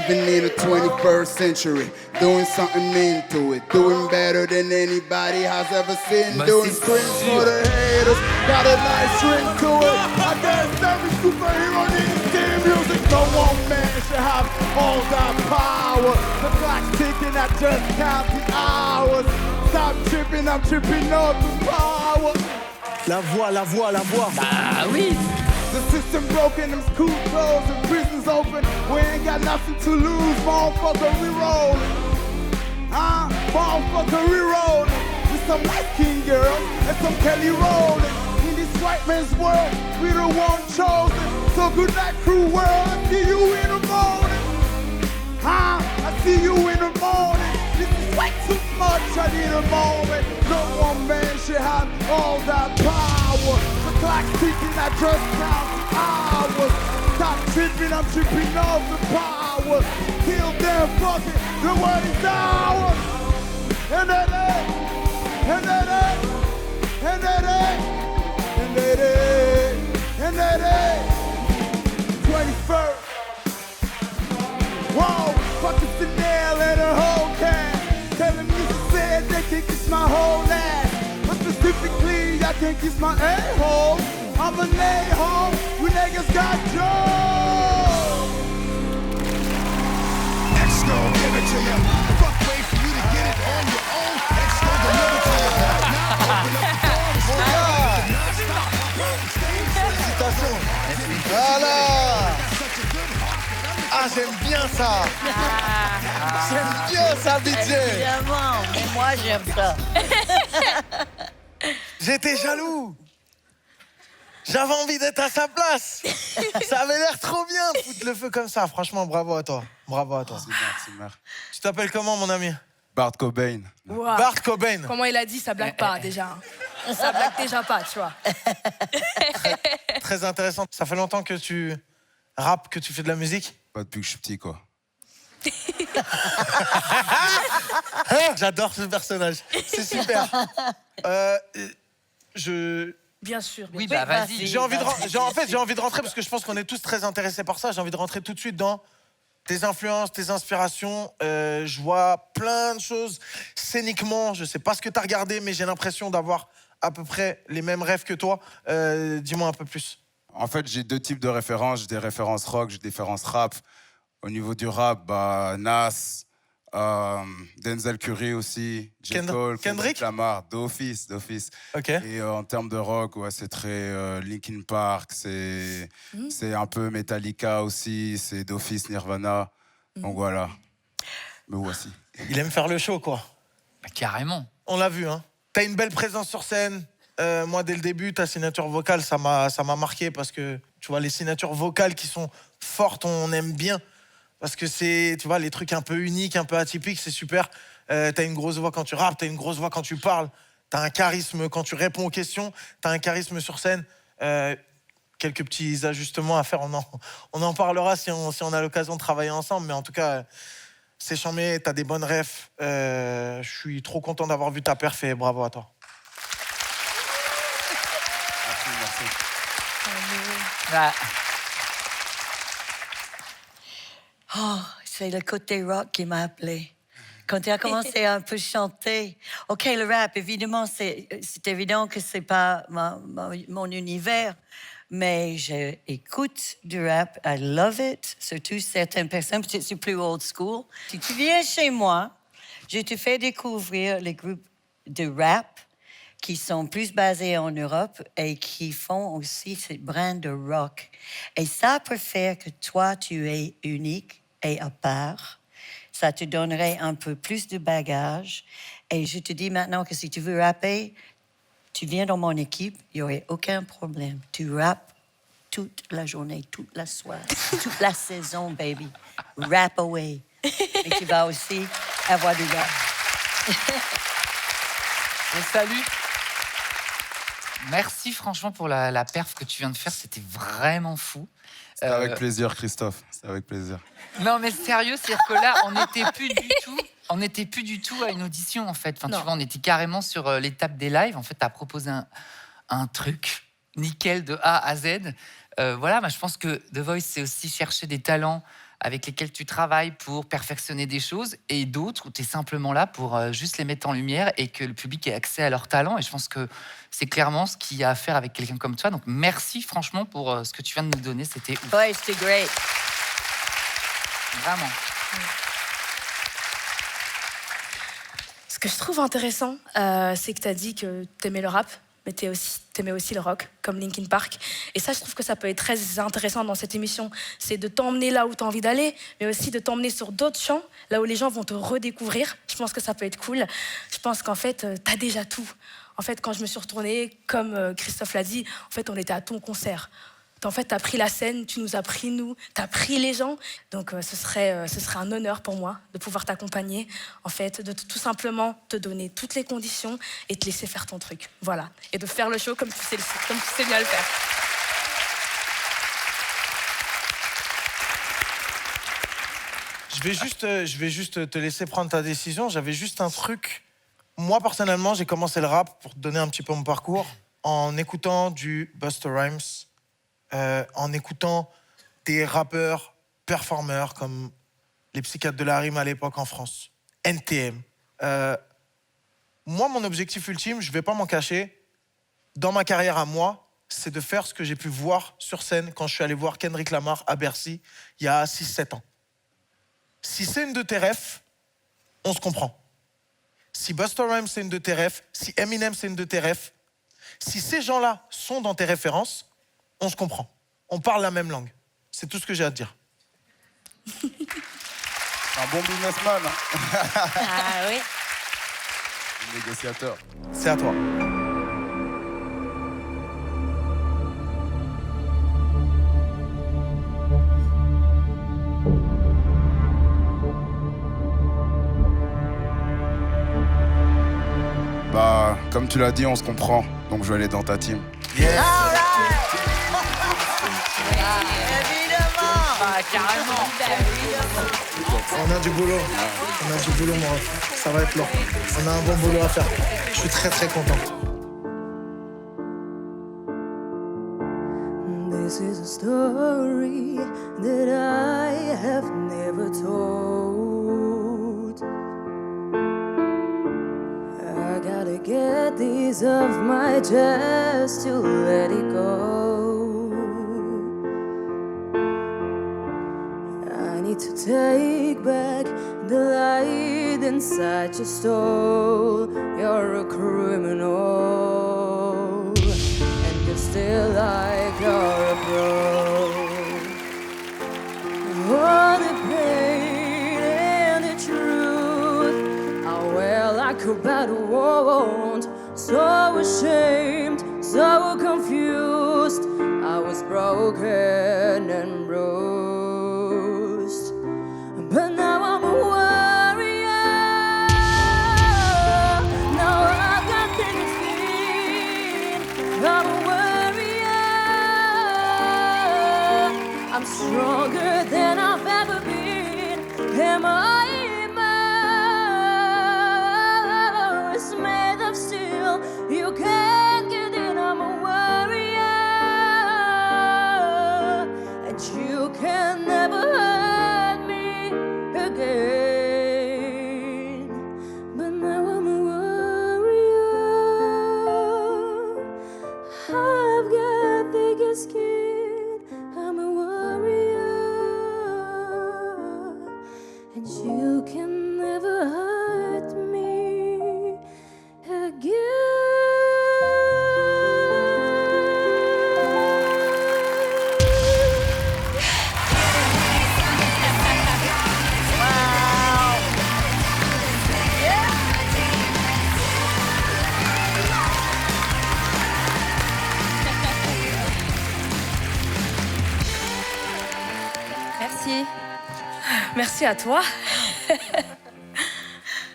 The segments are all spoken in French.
Living in the 21st century, doing something into it, doing better than anybody has ever seen. Doing screams for the haters, got a nice ring to it. I guess every superhero needs theme music. No one man should have all that power. The clock's ticking, I just count the hours. Stop tripping, I'm tripping up the power. La voix, la voix, la voix. Bah oui. The system broken, them school closed, and prisons open. We ain't got nothing to lose, motherfucker, we rollin'. Motherfucker, we rollin'. With some White King girls and some Kelly Rowland. In this white man's world, we the one chosen. So good night, crew world, I see you in the morning. I see you in the morning. This is way too much, I need a moment. No one man should have all that power. The clock's ticking, I just count the hours. Stop tripping, I'm tripping off the power. Kill them, fuck it, the word is ours. And that ain't, and that ain't, and that ain't, and that ain't, and that ain't. 21st. Whoa, fucking Chanel and a whole cast. Telling me she said they can kiss my whole ass. But specifically, I can't kiss my a-hole. I'm an a-hole, you niggas got Joe. X gon' give it to you. Fuck, wait for you to get it on your own. X gon' deliver to you. Now open up the Félicitations. Voilà. Ah, j'aime bien ça. J'aime bien ça, DJ. Évidemment, mais moi j'aime ça. J'étais jaloux. J'avais envie d'être à sa place. Ça avait l'air trop bien de foutre le feu comme ça. Franchement, bravo à toi. Bravo à toi. C'est merde. Tu t'appelles comment, mon ami? Bart Cobain. Wow. Bart Cobain. Comment il a dit, ça blague pas déjà. Ça blague déjà pas, tu vois. Très intéressant. Ça fait longtemps que tu rappes, que tu fais de la musique? Pas depuis que je suis petit, quoi. J'adore ce personnage. C'est super. Bien sûr. Oui, bah vas-y. J'ai envie de rentrer parce que je pense qu'on est tous très intéressés par ça. J'ai envie de rentrer tout de suite dans tes influences, tes inspirations. Je vois plein de choses scéniquement. Je sais pas ce que tu as regardé, mais j'ai l'impression d'avoir à peu près les mêmes rêves que toi. Dis-moi un peu plus. En fait, j'ai deux types de références. J'ai des références rock, j'ai des références rap. Au niveau du rap, bah, Nas, Denzel Curry aussi, J. Cole, Kendrick Lamar, d'office. Ok. Et en termes de rock, ouais, c'est très Linkin Park, c'est un peu Metallica aussi, c'est d'office Nirvana. Donc voilà, me voici. Il aime faire le show, quoi. Bah, carrément. On l'a vu, hein. T'as une belle présence sur scène. Moi, dès le début, ta signature vocale, ça m'a marqué parce que, tu vois, les signatures vocales qui sont fortes, on aime bien. Parce que c'est, tu vois, les trucs un peu uniques, un peu atypiques, c'est super. T'as une grosse voix quand tu rappes, t'as une grosse voix quand tu parles, t'as un charisme quand tu réponds aux questions, t'as un charisme sur scène. Quelques petits ajustements à faire, on en parlera si on a l'occasion de travailler ensemble. Mais en tout cas, c'est charmé, t'as des bonnes refs. Je suis trop content d'avoir vu ta perf et bravo à toi. Merci. Bah, Oh, c'est le côté rock qui m'a appelé. Quand tu as commencé à un peu chanter, OK, le rap, évidemment, c'est évident que c'est pas mon univers, mais j'écoute du rap, I love it, surtout certaines personnes, peut-être c'est plus old school. Si tu viens chez moi, je te fais découvrir les groupes de rap qui sont plus basés en Europe et qui font aussi ces brins de rock. Et ça peut faire que toi, tu es unique et à part. Ça te donnerait un peu plus de bagage. Et je te dis maintenant que si tu veux rapper, tu viens dans mon équipe, il n'y aurait aucun problème. Tu rappes toute la journée, toute la soirée, toute la saison, baby. Rap away. Et tu vas aussi avoir du rap. on salue. Merci franchement pour la perf que tu viens de faire, c'était vraiment fou. C'est avec plaisir, Christophe. C'est avec plaisir. Non mais sérieux, c'est-à-dire que là, on n'était plus du tout à une audition en fait. Enfin, tu vois, on était carrément sur l'étape des lives. En fait, tu as proposé un truc nickel de A à Z. Voilà, moi, je pense que The Voice, c'est aussi chercher des talents avec lesquels tu travailles pour perfectionner des choses, et d'autres où tu es simplement là pour juste les mettre en lumière et que le public ait accès à leur talent. Et je pense que c'est clairement ce qu'il y a à faire avec quelqu'un comme toi. Donc merci franchement pour ce que tu viens de nous donner. C'était ouf. Ouais, c'était great. Vraiment. Ce que je trouve intéressant, c'est que tu as dit que tu aimais le rap, mais tu aimais aussi le rock, comme Linkin Park. Et ça, je trouve que ça peut être très intéressant dans cette émission. C'est de t'emmener là où tu as envie d'aller, mais aussi de t'emmener sur d'autres champs, là où les gens vont te redécouvrir. Je pense que ça peut être cool. Je pense qu'en fait, tu as déjà tout. En fait, quand je me suis retournée, comme Christophe l'a dit, en fait, on était à ton concert. En fait, tu as pris la scène, tu nous as pris nous, tu as pris les gens. Donc, ce serait un honneur pour moi de pouvoir t'accompagner, en fait, de tout simplement te donner toutes les conditions et te laisser faire ton truc. Voilà. Et de faire le show comme tu sais bien le faire. Je vais juste te laisser prendre ta décision. J'avais juste un truc. Moi, personnellement, j'ai commencé le rap, pour te donner un petit peu mon parcours, en écoutant du Busta Rhymes, en écoutant des rappeurs performeurs comme les Psychiatres de la Rime à l'époque en France, NTM. Moi, mon objectif ultime, je vais pas m'en cacher, dans ma carrière à moi, c'est de faire ce que j'ai pu voir sur scène quand je suis allé voir Kendrick Lamar à Bercy il y a 6-7 ans. Si c'est une de tes refs, on se comprend. Si Busta Rhymes c'est une de tes refs, si Eminem c'est une de tes refs, si ces gens-là sont dans tes références, on se comprend. On parle la même langue. C'est tout ce que j'ai à te dire. Un bon businessman. Ah oui. Négociateur. C'est à toi. Bah, comme tu l'as dit, on se comprend. Donc je vais aller dans ta team. Yes. Évidemment. Ah, carrément. On a du boulot. On a du boulot, moi. Ça va être long. On a un bon boulot à faire. Je suis très, très content. This is a story that I have never told. I gotta get these off my chest to let it go. I need to take back the light inside your soul. You're a criminal, and you're still like you're a pro. All the pain and the truth, how well I could battle won't. So ashamed, so confused, I was broken and bruised. But now I'm a warrior. Now I've got thick skin. I'm a warrior. I'm stronger than I've ever been. Am I is made of steel? You can't get in. I'm a warrior, and you can never hurt me again. But now I'm a warrior. I've got thicker skin. I'm a warrior, and you can never hurt me again. Merci. Merci à toi.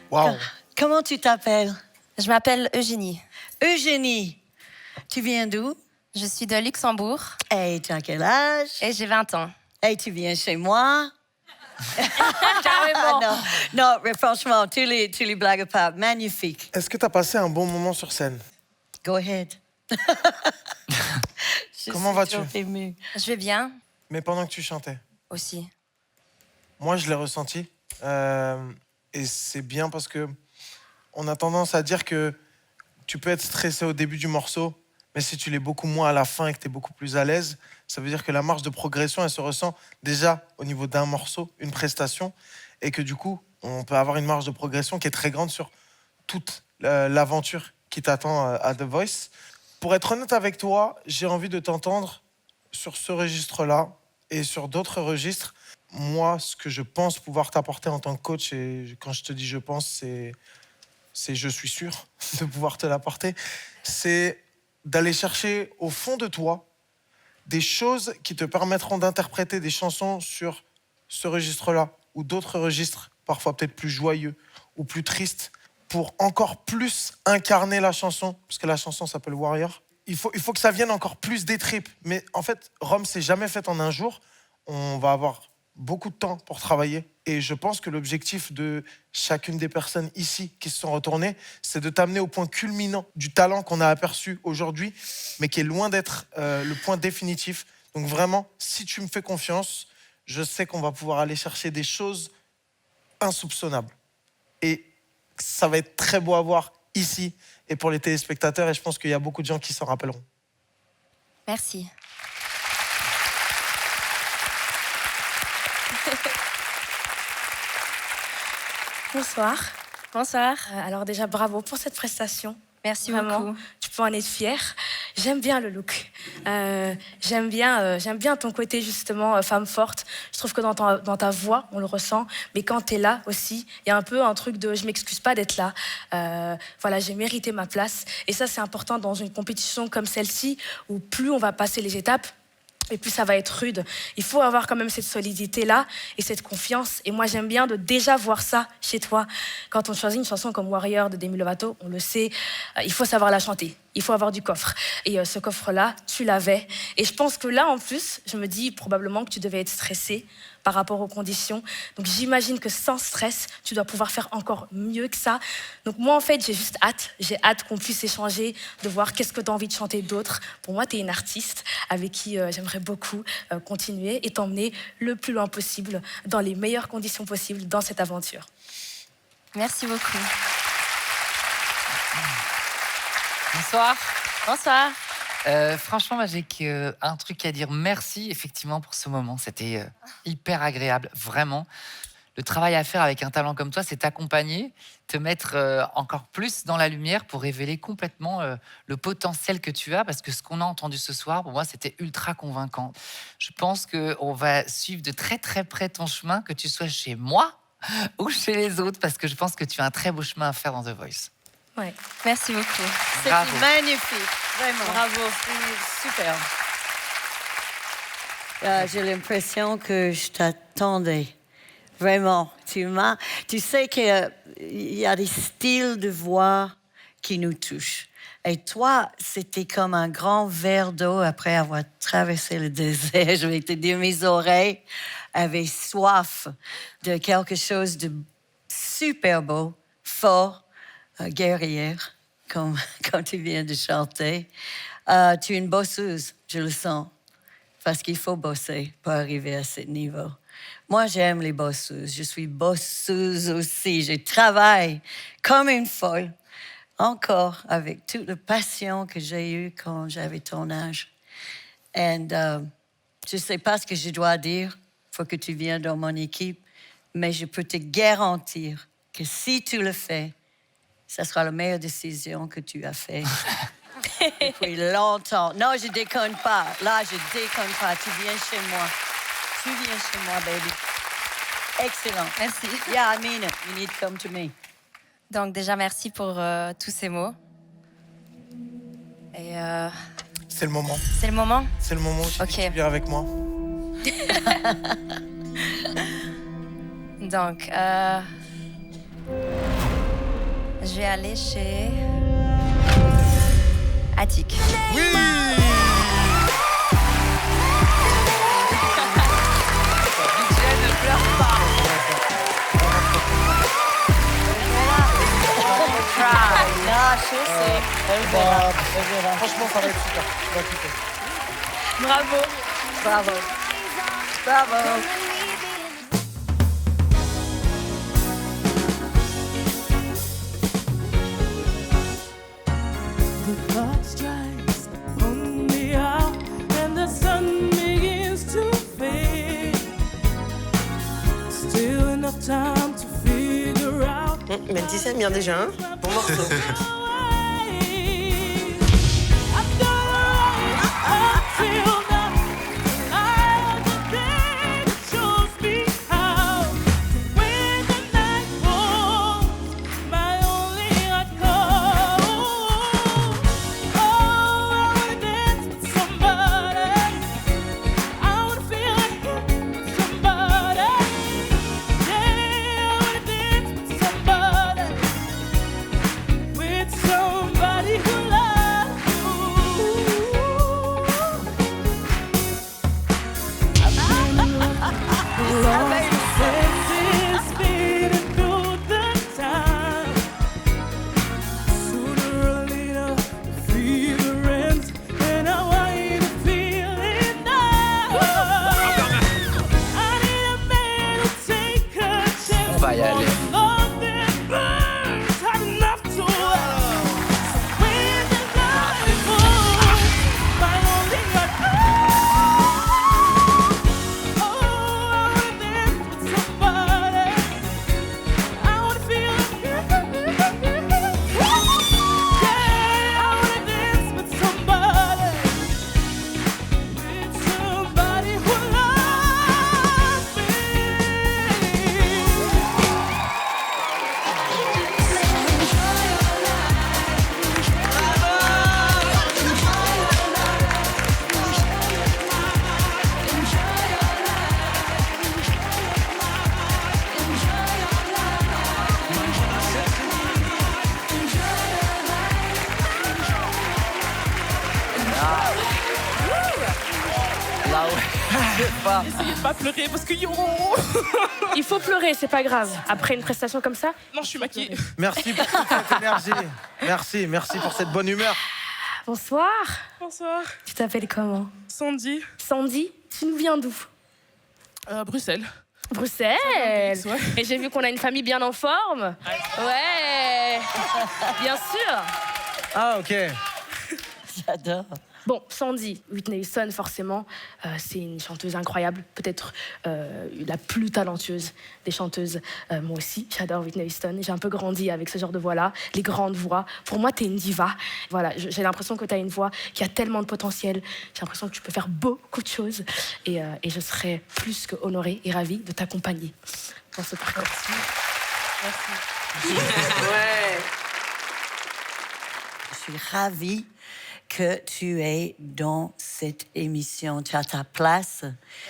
Waouh. Comment tu t'appelles? Je m'appelle Eugénie. Eugénie. Tu viens d'où? Je suis de Luxembourg Hey, tu as quel âge? et j'ai 20 ans. Hey, tu viens chez moi? Carrément. Non, non, mais franchement, tu les blagues pas. Magnifique. Est-ce que tu as passé un bon moment sur scène? Go ahead. Comment vas-tu? Émue. Je vais bien Mais pendant que tu chantais. aussi. Moi, je l'ai ressenti. Et c'est bien parce que on a tendance à dire que tu peux être stressé au début du morceau, mais si tu l'es beaucoup moins à la fin et que tu es beaucoup plus à l'aise, ça veut dire que la marge de progression, elle se ressent déjà au niveau d'un morceau, une prestation, et que du coup, on peut avoir une marge de progression qui est très grande sur toute l'aventure qui t'attend à The Voice. Pour être honnête avec toi, j'ai envie de t'entendre sur ce registre-là et sur d'autres registres. Moi, ce que je pense pouvoir t'apporter en tant que coach, et quand je te dis je pense, c'est je suis sûr de pouvoir te l'apporter, c'est d'aller chercher au fond de toi des choses qui te permettront d'interpréter des chansons sur ce registre-là ou d'autres registres, parfois peut-être plus joyeux ou plus tristes, pour encore plus incarner la chanson, parce que la chanson s'appelle Warrior. Il faut que ça vienne encore plus des tripes. Mais en fait, Rome, c'est jamais fait en un jour. On va avoir beaucoup de temps pour travailler. Et je pense que l'objectif de chacune des personnes ici qui se sont retournées, c'est de t'amener au point culminant du talent qu'on a aperçu aujourd'hui, mais qui est loin d'être le point définitif. Donc vraiment, si tu me fais confiance, je sais qu'on va pouvoir aller chercher des choses insoupçonnables. Et ça va être très beau à voir ici et pour les téléspectateurs. Et je pense qu'il y a beaucoup de gens qui s'en rappelleront. Merci. Bonsoir. Bonsoir. Alors déjà, bravo pour cette prestation. Merci Vraiment, beaucoup. tu peux en être fière. J'aime bien le look. J'aime bien ton côté justement femme forte. Je trouve que dans ta voix, on le ressent. Mais quand tu es là aussi, il y a un peu un truc de je m'excuse pas d'être là. Voilà, j'ai mérité ma place. Et ça, c'est important dans une compétition comme celle-ci où plus on va passer les étapes, et plus ça va être rude. Il faut avoir quand même cette solidité-là et cette confiance. Et moi, j'aime bien de déjà voir ça chez toi. Quand on choisit une chanson comme Warrior de Demi Lovato, on le sait, il faut savoir la chanter. Il faut avoir du coffre. Et ce coffre-là, tu l'avais. Et je pense que là, en plus, je me dis probablement que tu devais être stressée par rapport aux conditions. Donc j'imagine que sans stress, tu dois pouvoir faire encore mieux que ça. Donc moi, en fait, j'ai juste hâte. J'ai hâte qu'on puisse échanger, de voir qu'est-ce que tu as envie de chanter d'autre. Pour moi, tu es une artiste avec qui j'aimerais beaucoup continuer et t'emmener le plus loin possible, dans les meilleures conditions possibles, dans cette aventure. Merci beaucoup. Bonsoir. Bonsoir. Franchement, moi, j'ai un truc à dire. Merci, effectivement, pour ce moment. C'était hyper agréable, vraiment. Le travail à faire avec un talent comme toi, c'est t'accompagner, te mettre encore plus dans la lumière pour révéler complètement le potentiel que tu as. Parce que ce qu'on a entendu ce soir, pour moi, c'était ultra convaincant. Je pense qu'on va suivre de très, très près ton chemin, que tu sois chez moi ou chez les autres, parce que je pense que tu as un très beau chemin à faire dans The Voice. Ouais. Merci beaucoup. Bravo. C'était magnifique, vraiment. Bravo. C'est super. J'ai l'impression que je t'attendais. Vraiment. Tu sais qu'il y a des styles de voix qui nous touchent. Et toi, c'était comme un grand verre d'eau après avoir traversé le désert. Je vais te dire, mes oreilles avaient soif de quelque chose de super beau, fort, guerrière, comme tu viens de chanter. Tu es une bosseuse, je le sens, parce qu'il faut bosser pour arriver à ce niveau. Moi, j'aime les bosseuses. Je suis bosseuse aussi. Je travaille comme une folle, encore avec toute la passion que j'ai eue quand j'avais ton âge. Et je ne sais pas ce que je dois dire. Il faut que tu viennes dans mon équipe. Mais je peux te garantir que si tu le fais, ça sera la meilleure décision que tu as faite depuis longtemps. Non, je déconne pas. Là, je déconne pas. Tu viens chez moi. Tu viens chez moi, baby. Excellent. Merci. Yeah, I mean it. You need to come to me. Donc déjà, merci pour tous ces mots. Et C'est le moment. c'est le moment. C'est le moment où tu Ok. viens avec moi. Donc, je vais aller chez Attic. Oui. Ne pleure pas. Là, je sais. Elle verra. Franchement, ça va être super. Tu vas kiffer. Bravo. Bravo. Bravo. Mentissa aime bien déjà, hein? Bon morceau. On va y aller. Là, ouais. Je sais pas. Essayez de pas pleurer parce que Il faut pleurer, c'est pas grave. Après une prestation comme ça. Non, je suis maquillée. Merci pour toute cette énergie. Merci pour cette bonne humeur. Bonsoir. Bonsoir. Tu t'appelles comment? Sandy. Sandy, tu nous viens d'où? Bruxelles. Bruxelles. Ouais. Et j'ai vu qu'on a une famille bien en forme. Ouais. Bien sûr. Ah, ok. J'adore. Bon, Sandy, Whitney Houston, forcément, c'est une chanteuse incroyable, peut-être la plus talentueuse des chanteuses. Moi aussi, j'adore Whitney Houston. J'ai un peu grandi avec ce genre de voix-là, les grandes voix. Pour moi, t'es une diva. Voilà, j'ai l'impression que t'as une voix qui a tellement de potentiel. J'ai l'impression que tu peux faire beaucoup de choses. Et je serais plus que honorée et ravie de t'accompagner dans ce parcours. Merci. Ouais. Je suis ravie que tu es dans cette émission. Tu as ta place,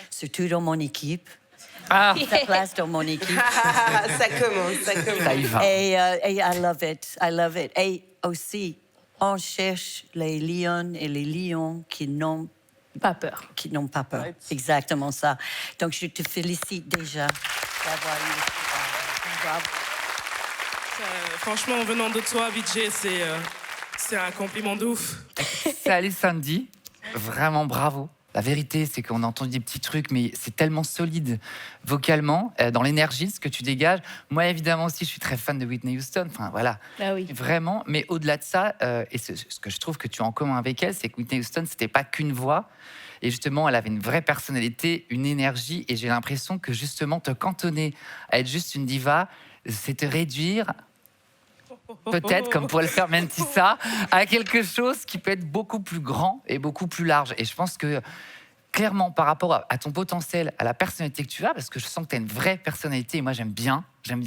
surtout dans mon équipe. Ah, Ta place dans mon équipe. Ça commence. ça y va. Et I love it. I love it. Et aussi, on cherche les lions et les lions qui n'ont Pas peur. pas peur. Exactement ça. Donc, je te félicite déjà d'avoir eu. Bravo. Franchement, en venant de toi, Vijay, c'est un compliment de ouf. Salut Sandy, vraiment bravo. La vérité, c'est qu'on a entendu des petits trucs, mais c'est tellement solide vocalement, dans l'énergie, ce que tu dégages. Moi, évidemment aussi, je suis très fan de Whitney Houston. Enfin, voilà. Ah oui. Vraiment. Mais au-delà de ça, et ce que je trouve que tu as en commun avec elle, c'est que Whitney Houston, c'était pas qu'une voix. Et justement, elle avait une vraie personnalité, une énergie. Et j'ai l'impression que justement, te cantonner à être juste une diva, c'est te réduire, peut-être, comme pourrait le faire Mentissa, à quelque chose qui peut être beaucoup plus grand et beaucoup plus large. Et je pense que, clairement, par rapport à ton potentiel, à la personnalité que tu as, parce que je sens que tu as une vraie personnalité, et moi j'aime bien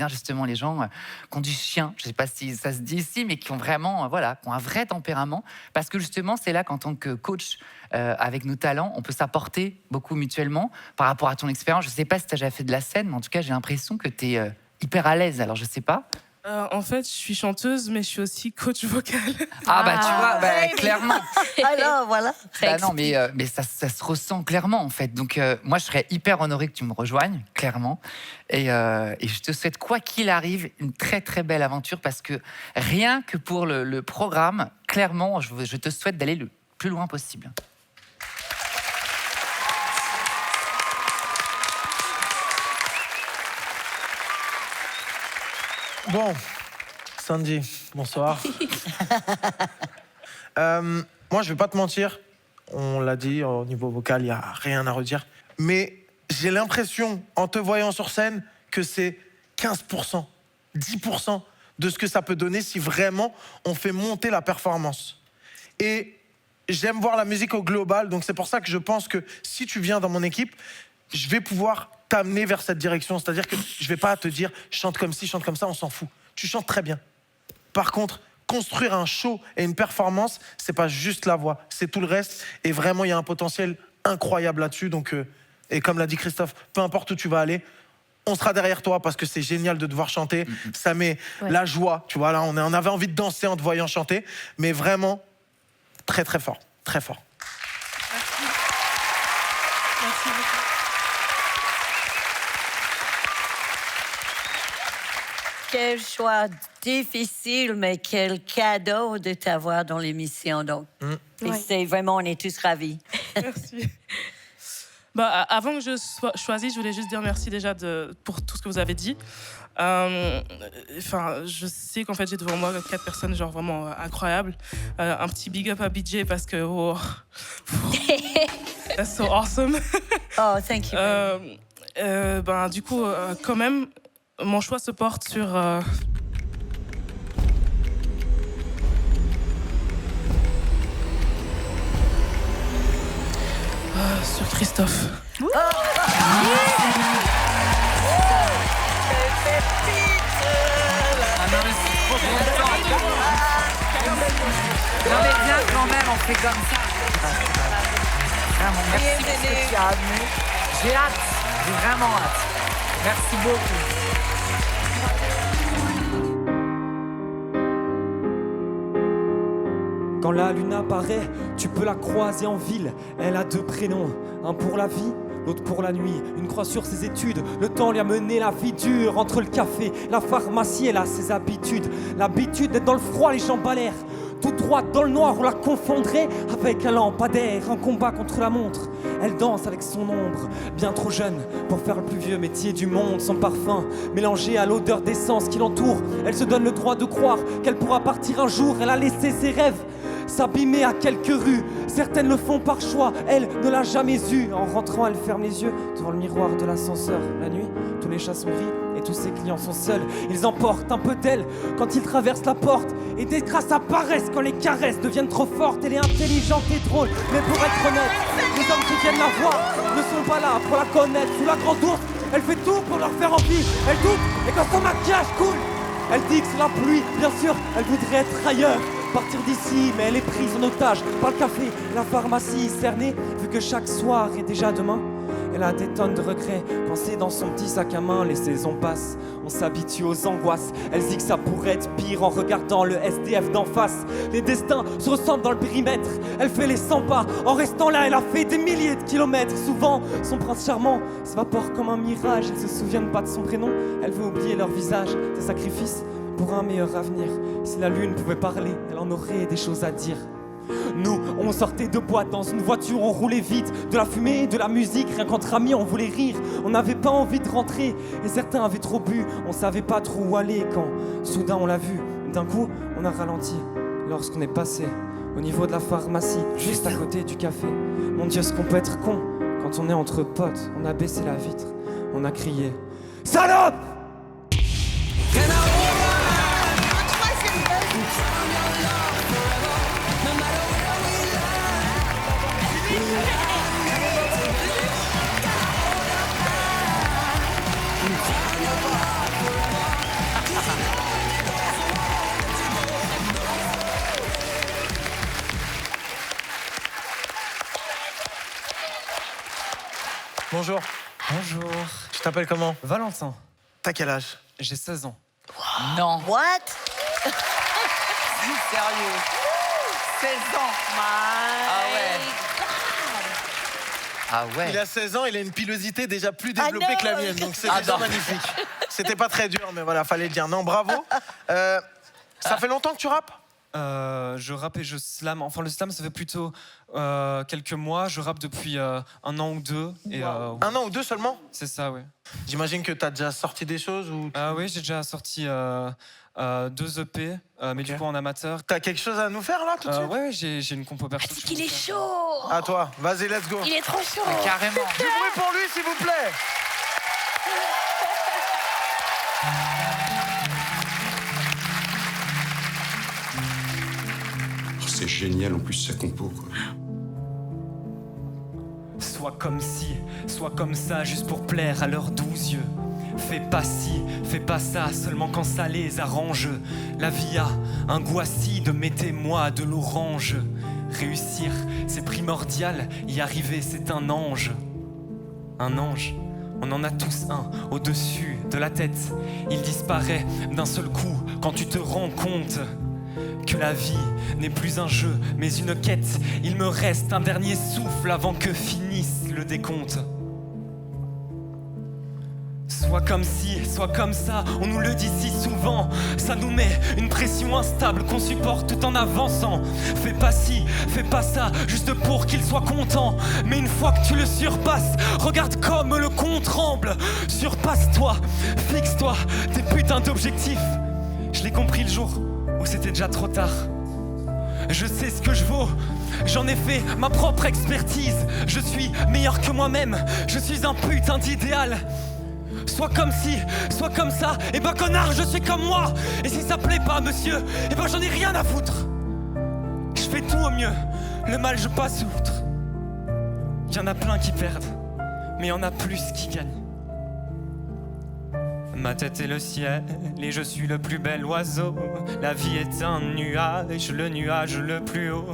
justement les gens qui ont du chien, je ne sais pas si ça se dit ici, mais qui ont vraiment, voilà, qui ont un vrai tempérament, parce que justement, c'est là qu'en tant que coach, avec nos talents, on peut s'apporter beaucoup mutuellement par rapport à ton expérience. Je ne sais pas si tu as déjà fait de la scène, mais en tout cas, j'ai l'impression que tu es hyper à l'aise, alors je ne sais pas. En fait, je suis chanteuse, mais je suis aussi coach vocal. Ah bah tu vois, bah, clairement. Alors, voilà. Bah non, mais ça se ressent clairement en fait. Donc moi, je serais hyper honoré que tu me rejoignes, clairement. Et je te souhaite, quoi qu'il arrive, une très très belle aventure parce que rien que pour le programme, clairement, je te souhaite d'aller le plus loin possible. Bon, Sandy, bonsoir. Moi, je vais pas te mentir. On l'a dit, au niveau vocal, il n'y a rien à redire. Mais j'ai l'impression, en te voyant sur scène, que c'est 15%, 10%. de ce que ça peut donner si vraiment on fait monter la performance. Et j'aime voir la musique au global, donc c'est pour ça que je pense que si tu viens dans mon équipe, je vais pouvoir t'amener vers cette direction. C'est-à-dire que je vais pas te dire chante comme ci, chante comme ça, on s'en fout. Tu chantes très bien. Par contre, construire un show et une performance, c'est pas juste la voix, c'est tout le reste. Et vraiment, il y a un potentiel incroyable là-dessus. Donc, et comme l'a dit Christophe, peu importe où tu vas aller, on sera derrière toi parce que c'est génial de devoir chanter. Ça met la joie. Tu vois, là, on avait envie de danser en te voyant chanter. Mais vraiment, très, très fort. Très fort. Merci beaucoup. Quel choix difficile, mais quel cadeau de t'avoir dans l'émission. Donc, et c'est vraiment, on est tous ravis. Merci. Bah, avant que je choisisse, je voulais juste dire merci déjà pour tout ce que vous avez dit. Enfin, je sais qu'en fait, j'ai devant moi 4 personnes genre vraiment incroyables. Un petit big up à BJ parce que oh, that's so awesome. Oh, thank you. Ben, du coup, quand même, mon choix se porte sur sur Christophe. Non mais bien quand même, on fait comme ça. Vraiment, merci pour ce que tu as amené. J'ai hâte, j'ai vraiment hâte. Merci beaucoup. Quand la lune apparaît, tu peux la croiser en ville. Elle a 2 prénoms, un pour la vie, l'autre pour la nuit. Une croix sur ses études, le temps lui a mené la vie dure. Entre le café, la pharmacie, elle a ses habitudes. L'habitude d'être dans le froid, les jambes à l'air. Tout droit dans le noir, on la confondrait avec un lampadaire. Un combat contre la montre, elle danse avec son ombre. Bien trop jeune pour faire le plus vieux métier du monde. Son parfum mélangé à l'odeur d'essence qui l'entoure. Elle se donne le droit de croire qu'elle pourra partir un jour. Elle a laissé ses rêves s'abîmer à quelques rues. Certaines le font par choix, elle ne l'a jamais eu. En rentrant, elle ferme les yeux devant le miroir de l'ascenseur. La nuit, tous les chats sont gris et tous ses clients sont seuls. Ils emportent un peu d'elle quand ils traversent la porte. Et des grâces apparaissent quand les caresses deviennent trop fortes. Elle est intelligente et drôle, mais pour être honnête, les hommes qui viennent la voir ne sont pas là pour la connaître. Sous la grande ours, elle fait tout pour leur faire envie. Elle doute, et quand son maquillage coule, elle dit que c'est la pluie. Bien sûr, elle voudrait être ailleurs, partir d'ici, mais elle est prise en otage par le café, la pharmacie cernée. Vu que chaque soir est déjà demain, elle a des tonnes de regrets pensés dans son petit sac à main. Les saisons passent, on s'habitue aux angoisses. Elle dit que ça pourrait être pire en regardant le SDF d'en face. Les destins se ressemblent dans le périmètre. Elle fait les 100 pas, en restant là elle a fait des milliers de kilomètres. Souvent, son prince charmant s'évapore comme un mirage. Ils se souviennent pas de son prénom, elle veut oublier leur visage. Des sacrifices pour un meilleur avenir. Si la lune pouvait parler, elle en aurait des choses à dire. Nous, on sortait de boîte dans une voiture, on roulait vite. De la fumée, de la musique, rien qu'entre amis, on voulait rire. On n'avait pas envie de rentrer, et certains avaient trop bu. On savait pas trop où aller quand, soudain, on l'a vu. D'un coup, on a ralenti lorsqu'on est passé au niveau de la pharmacie, juste à côté du café. Mon Dieu, ce qu'on peut être con quand on est entre potes. On a baissé la vitre, on a crié « Salope !» Bonjour. Bonjour. Tu t'appelles comment? Valentin. T'as quel âge? J'ai 16 ans. Non. What? Sérieux. 16 ans. Ah ouais. Ah ouais. Il a 16 ans, il a une pilosité déjà plus développée que la mienne, donc c'est déjà magnifique. C'était pas très dur, mais voilà, fallait le dire. Non, bravo. Ça fait longtemps que tu rappes? Je rappe et je slam. Enfin, le slam, ça fait plutôt quelques mois. Je rappe depuis 1 an ou 2. Et, 1 an ou 2 seulement? C'est ça, ouais. J'imagine que t'as déjà sorti des choses ou... Oui, j'ai déjà sorti 2 EP, mais du coup en amateur. T'as quelque chose à nous faire là tout de suite? Ouais, j'ai une compo perso. Parce qu'il est chaud. À toi, vas-y, let's go. Il est trop chaud. Carrément. Du bruit pour lui, s'il vous plaît. c'est génial en plus sa compo, quoi. Soit comme ci, soit comme ça, juste pour plaire à leurs 12 yeux. Fais pas ci, fais pas ça, seulement quand ça les arrange. La vie a un goût acide, mettez-moi de l'orange. Réussir, c'est primordial, y arriver, c'est un ange. Un ange, on en a tous un au-dessus de la tête. Il disparaît d'un seul coup quand tu te rends compte que la vie n'est plus un jeu, mais une quête. Il me reste un dernier souffle avant que finisse le décompte. Soit comme ci, soit comme ça, on nous le dit si souvent. Ça nous met une pression instable qu'on supporte tout en avançant. Fais pas ci, fais pas ça, juste pour qu'il soit content. Mais une fois que tu le surpasses, regarde comme le con tremble. Surpasse-toi, fixe-toi tes putains d'objectifs. Je l'ai compris le jour où c'était déjà trop tard. Je sais ce que je vaux, j'en ai fait ma propre expertise. Je suis meilleur que moi-même, je suis un putain d'idéal. Soit comme ci, soit comme ça, et ben connard, je suis comme moi. Et si ça plaît pas, monsieur, et ben j'en ai rien à foutre. Je fais tout au mieux, le mal je passe outre. Y'en a plein qui perdent, mais y'en a plus qui gagnent. Ma tête est le ciel, et je suis le plus bel oiseau. La vie est un nuage, le nuage le plus haut.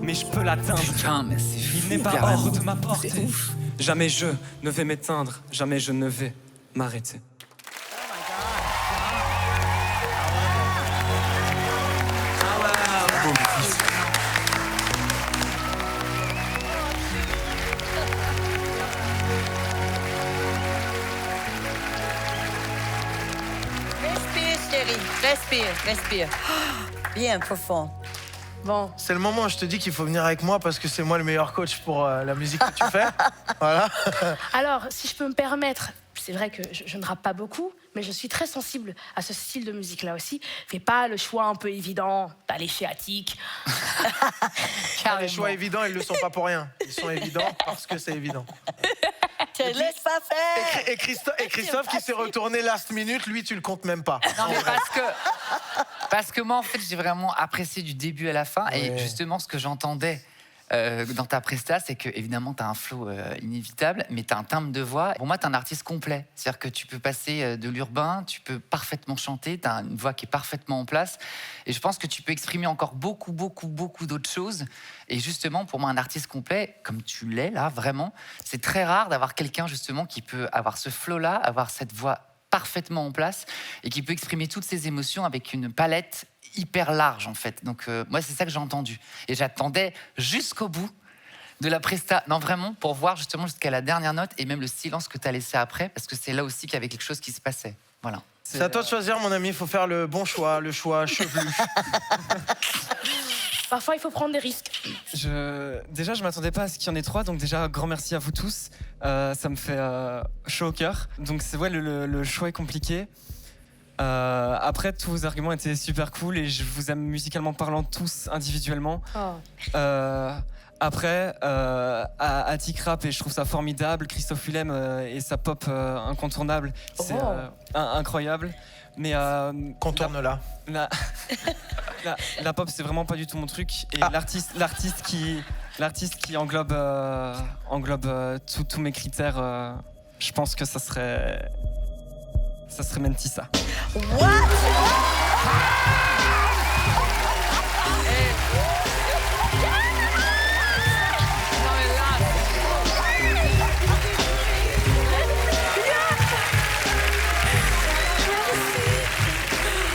Mais je peux l'atteindre. Putain, mais c'est fou, il n'est pas carrément. hors de ma portée. C'est ouf. Jamais je ne vais m'éteindre, jamais je ne vais m'arrêter. Respire, chérie. Respire, respire. Bien profond. Bon. C'est le moment où je te dis qu'il faut venir avec moi parce que c'est moi le meilleur coach pour la musique que tu fais. Voilà. Alors, si je peux me permettre, c'est vrai que je ne rappe pas beaucoup, mais je suis très sensible à ce style de musique-là aussi. Fais pas le choix un peu évident d'aller chez Attic. Les choix évidents, ils le sont pas pour rien. Ils sont évidents parce que c'est évident. Te laisse pas faire. Et Christophe qui s'est retourné last minute, lui, tu le comptes même pas. Non, mais parce que moi, en fait, j'ai vraiment apprécié du début à la fin. Ouais. Et justement, ce que j'entendais dans ta presta, c'est que évidemment, tu as un flow inévitable, mais tu as un timbre de voix. Pour moi, tu es un artiste complet. C'est-à-dire que tu peux passer de l'urbain, tu peux parfaitement chanter, tu as une voix qui est parfaitement en place. Et je pense que tu peux exprimer encore beaucoup d'autres choses. Et justement, pour moi, un artiste complet, comme tu l'es là, vraiment, c'est très rare d'avoir quelqu'un justement qui peut avoir ce flow-là, avoir cette voix parfaitement en place et qui peut exprimer toutes ses émotions avec une palette hyper large en fait. Donc moi c'est ça que j'ai entendu et j'attendais jusqu'au bout de la presta, non vraiment, pour voir justement jusqu'à la dernière note et même le silence que tu as laissé après parce que c'est là aussi qu'il y avait quelque chose qui se passait. Voilà. C'est à toi de choisir, mon ami, il faut faire le bon choix, le choix chevelu. Parfois, il faut prendre des risques. Déjà, je m'attendais pas à ce qu'il y en ait 3, donc déjà, grand merci à vous tous. Ça me fait chaud au cœur. Donc, c'est ouais, le choix est compliqué. Après, tous vos arguments étaient super cool et je vous aime musicalement parlant tous individuellement. Oh. Après, Attic rap et je trouve ça formidable. Christophe Willem et sa pop incontournable, c'est incroyable. Mais contourne-la. La pop, c'est vraiment pas du tout mon truc. Et l'artiste qui englobe tous mes critères, je pense que ça serait Mentissa. What?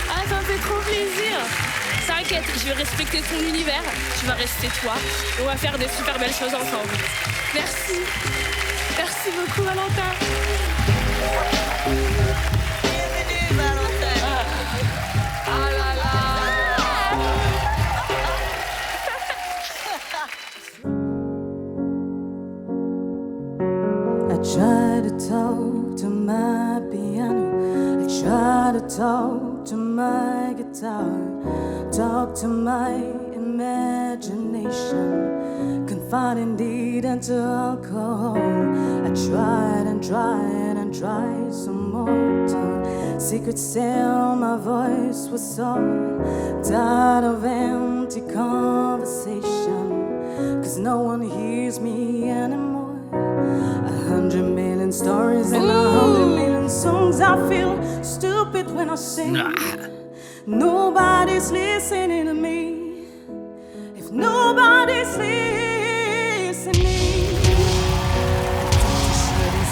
Ah, ça me fait trop plaisir. T'inquiète, je vais respecter ton univers. Tu vas rester toi. Et on va faire des super belles choses ensemble. Merci. Merci beaucoup, Valentin. Bienvenue, Valentin. Ah là là. I try to talk to my piano, I try to talk to my guitar, talk to my imagination, confined indeed into alcohol. I tried and tried and tried some more to secret still my voice was so tired of him empty conversation, 'cause no one hears me anymore. 100 million stories and 100 million songs. I feel stupid when I sing. Nobody's listening to me. If nobody's listening,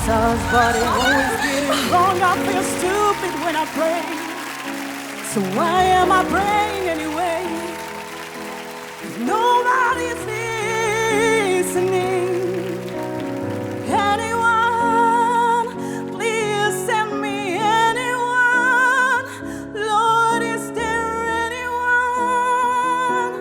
songs, but it always getting wrong. I feel stupid when I pray. So why am I praying anyway? If nobody's listening. Anyone, please send me anyone. Lord, is there anyone?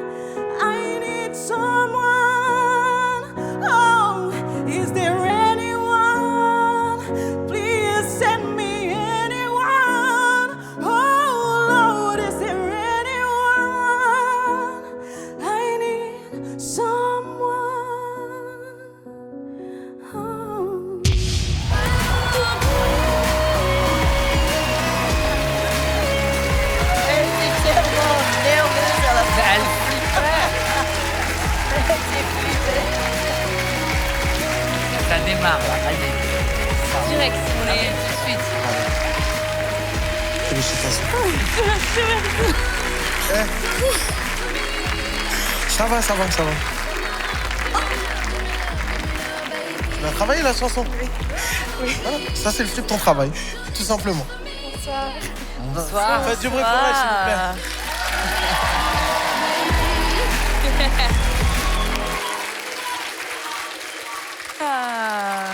I need someone. Oh, is there anyone? Please send me anyone. Oh Lord, is there anyone? I need someone. Oh. Elle était tellement nerveuse à la fin. Elle flippait. Elle était flippée. Ça démarre là, allez. Direct, si vous voulez. Allez, tout de suite. Félicitations. Ça va. Tu as travaillé la chanson? Voilà. Ça, c'est le fruit de ton travail, tout simplement. Bonsoir. Faites du bruit pour elle, s'il vous plaît. Ah.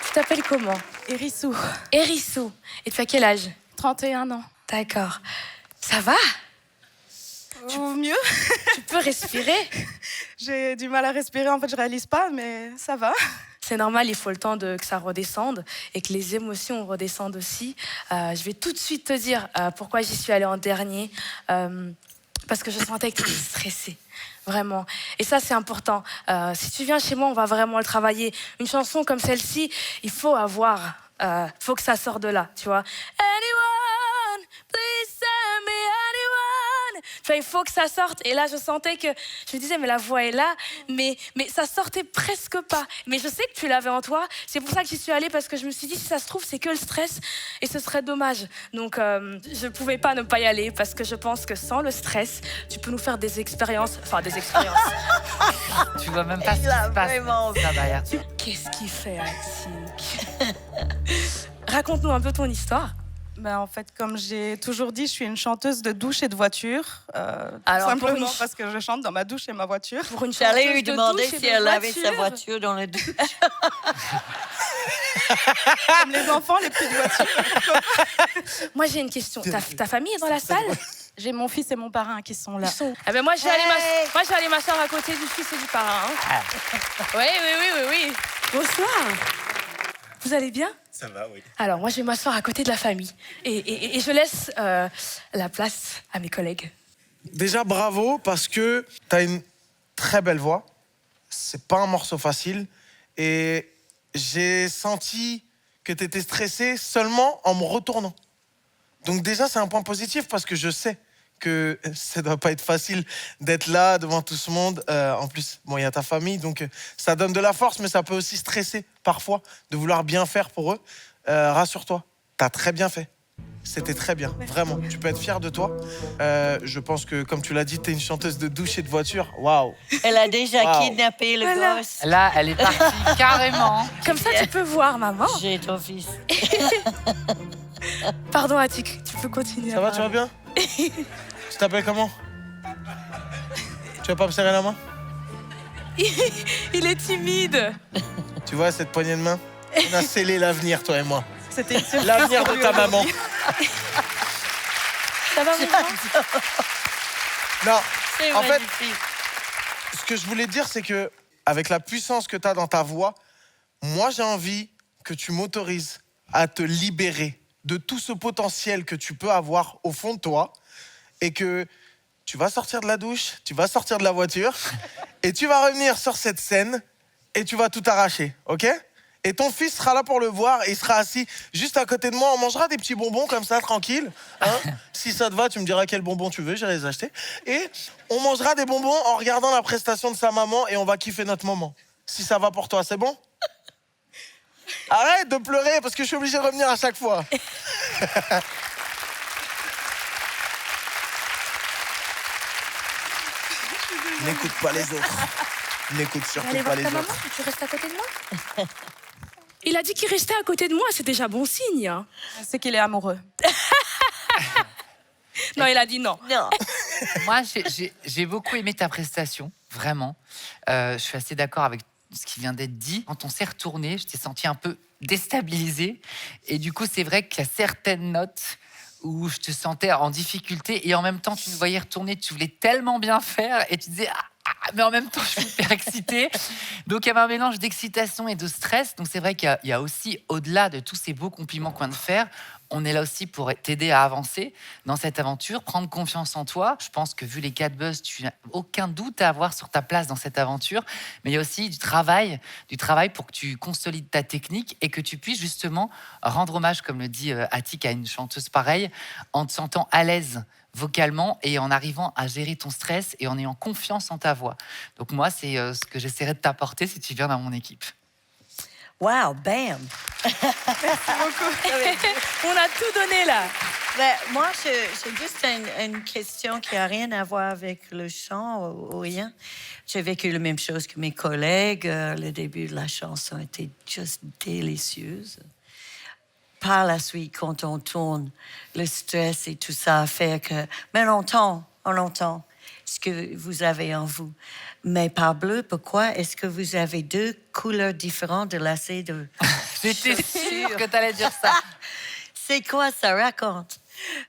Tu t'appelles comment? Hérissou, Hérissou. Et tu as quel âge? 31 ans. D'accord. Ça va? Ou mieux, Tu peux respirer? j'ai du mal à respirer, en fait, je réalise pas, mais ça va. C'est normal, il faut le temps que ça redescende et que les émotions redescendent aussi. Je vais tout de suite te dire pourquoi j'y suis allée en dernier. Parce que je sentais que tu étais stressée. Vraiment. Et ça, c'est important. Si tu viens chez moi, on va vraiment le travailler. Une chanson comme celle-ci, il faut faut que ça sorte de là, tu vois. Anyone, please send me anyone. Tu vois, il faut que ça sorte. Et là, je sentais que, je me disais, mais la voix est là, mais ça sortait presque pas. Mais je sais que tu l'avais en toi. C'est pour ça que j'y suis allée, parce que je me suis dit, si ça se trouve, c'est que le stress et ce serait dommage. Donc, je pouvais pas ne pas y aller, parce que je pense que sans le stress, tu peux nous faire des expériences. Tu vois même pas ce qui Il a se passe. vraiment Ça va, Aya. Qu'est-ce qu'il fait, Atik? Raconte-nous un peu ton histoire. Ben, en fait, comme j'ai toujours dit, je suis une chanteuse de douche et de voiture. Alors, Simplement pour une- parce que je chante dans ma douche et ma voiture. Pour une J'allais chanteuse lui de demander douche et si de elle avait sa voiture. voiture dans le douche. Comme les enfants, les petites voitures. Moi, j'ai une question. Ta famille est dans la salle? J'ai mon fils et mon parrain qui sont là. Ah ben moi, je vais aller m'asseoir à côté du fils et du parrain. Hein. Oui. Bonsoir. Vous allez bien? Ça va, oui. Alors, moi, je vais m'asseoir à côté de la famille. Et je laisse la place à mes collègues. Déjà, bravo, parce que t'as une très belle voix. C'est pas un morceau facile. Et j'ai senti que t'étais stressé seulement en me retournant. Donc déjà, c'est un point positif, parce que je sais que ça doit pas être facile d'être là devant tout ce monde. En plus, bon, il y a ta famille, donc ça donne de la force, mais ça peut aussi stresser parfois de vouloir bien faire pour eux. Rassure-toi, t'as très bien fait. C'était très bien, vraiment. Tu peux être fier de toi. Je pense que, comme tu l'as dit, t'es une chanteuse de douche et de voiture. Waouh. Elle a déjà Wow. kidnappé le Voilà. gosse. Là, elle est partie carrément. Comme ça, tu peux voir maman. J'ai ton fils. Pardon, Atik, tu peux continuer. Ça va, tu vas bien? Tu t'appelles comment? Tu vas pas me serrer la main? Il est timide. Tu vois, cette poignée de main? On a scellé l'avenir, toi et moi. C'était une surprise L'avenir pour de lui ta maman. aujourd'hui. Ça va, maman? Non, C'est en fait, magnifique. ce que je voulais dire, c'est que avec la puissance que tu as dans ta voix, moi, j'ai envie que tu m'autorises à te libérer de tout ce potentiel que tu peux avoir au fond de toi, et que tu vas sortir de la douche, tu vas sortir de la voiture, et tu vas revenir sur cette scène et tu vas tout arracher, ok? Et ton fils sera là pour le voir et il sera assis juste à côté de moi. On mangera des petits bonbons comme ça, tranquille. Hein. Si ça te va, tu me diras quel bonbon tu veux, j'irai les acheter. Et on mangera des bonbons en regardant la prestation de sa maman et on va kiffer notre moment. Si ça va pour toi, c'est bon? Arrête de pleurer parce que je suis obligé de revenir à chaque fois. N'écoute pas les autres. N'écoute surtout Allez pas voir les ta maman, autres. tu restes à côté de moi. Il a dit qu'il restait à côté de moi, c'est déjà bon signe. Hein. C'est qu'il est amoureux. Non, il a dit non. Non. Moi, j'ai beaucoup aimé ta prestation, vraiment. Je suis assez d'accord avec ce qui vient d'être dit. Quand on s'est retourné, je t'ai senti un peu déstabilisée. Et du coup, c'est vrai qu'il y a certaines notes où je te sentais en difficulté et en même temps, tu me voyais retourner, tu voulais tellement bien faire et tu disais... mais en même temps, je suis hyper excitée. Donc, il y avait un mélange d'excitation et de stress. Donc, c'est vrai qu'il y a aussi, au-delà de tous ces beaux compliments qu'on vient de faire, on est là aussi pour t'aider à avancer dans cette aventure, prendre confiance en toi. Je pense que vu les cas de buzz, tu n'as aucun doute à avoir sur ta place dans cette aventure. Mais il y a aussi du travail pour que tu consolides ta technique et que tu puisses justement rendre hommage, comme le dit Attic, à une chanteuse pareille, en te sentant à l'aise vocalement et en arrivant à gérer ton stress et en ayant confiance en ta voix. Donc moi, c'est ce que j'essaierai de t'apporter si tu viens dans mon équipe. Wow, bam! Merci beaucoup. On a tout donné là. Ben, moi, j'ai juste une question qui n'a rien à voir avec le chant ou rien. J'ai vécu la même chose que mes collègues. Le début de la chanson était juste délicieuse. Par la suite, quand on tourne, le stress et tout ça a fait que... Mais on entend ce que vous avez en vous. Mais parbleu, pourquoi est-ce que vous avez deux couleurs différentes de lacets de J'étais sûre que tu allais dire ça. C'est quoi ça? Raconte.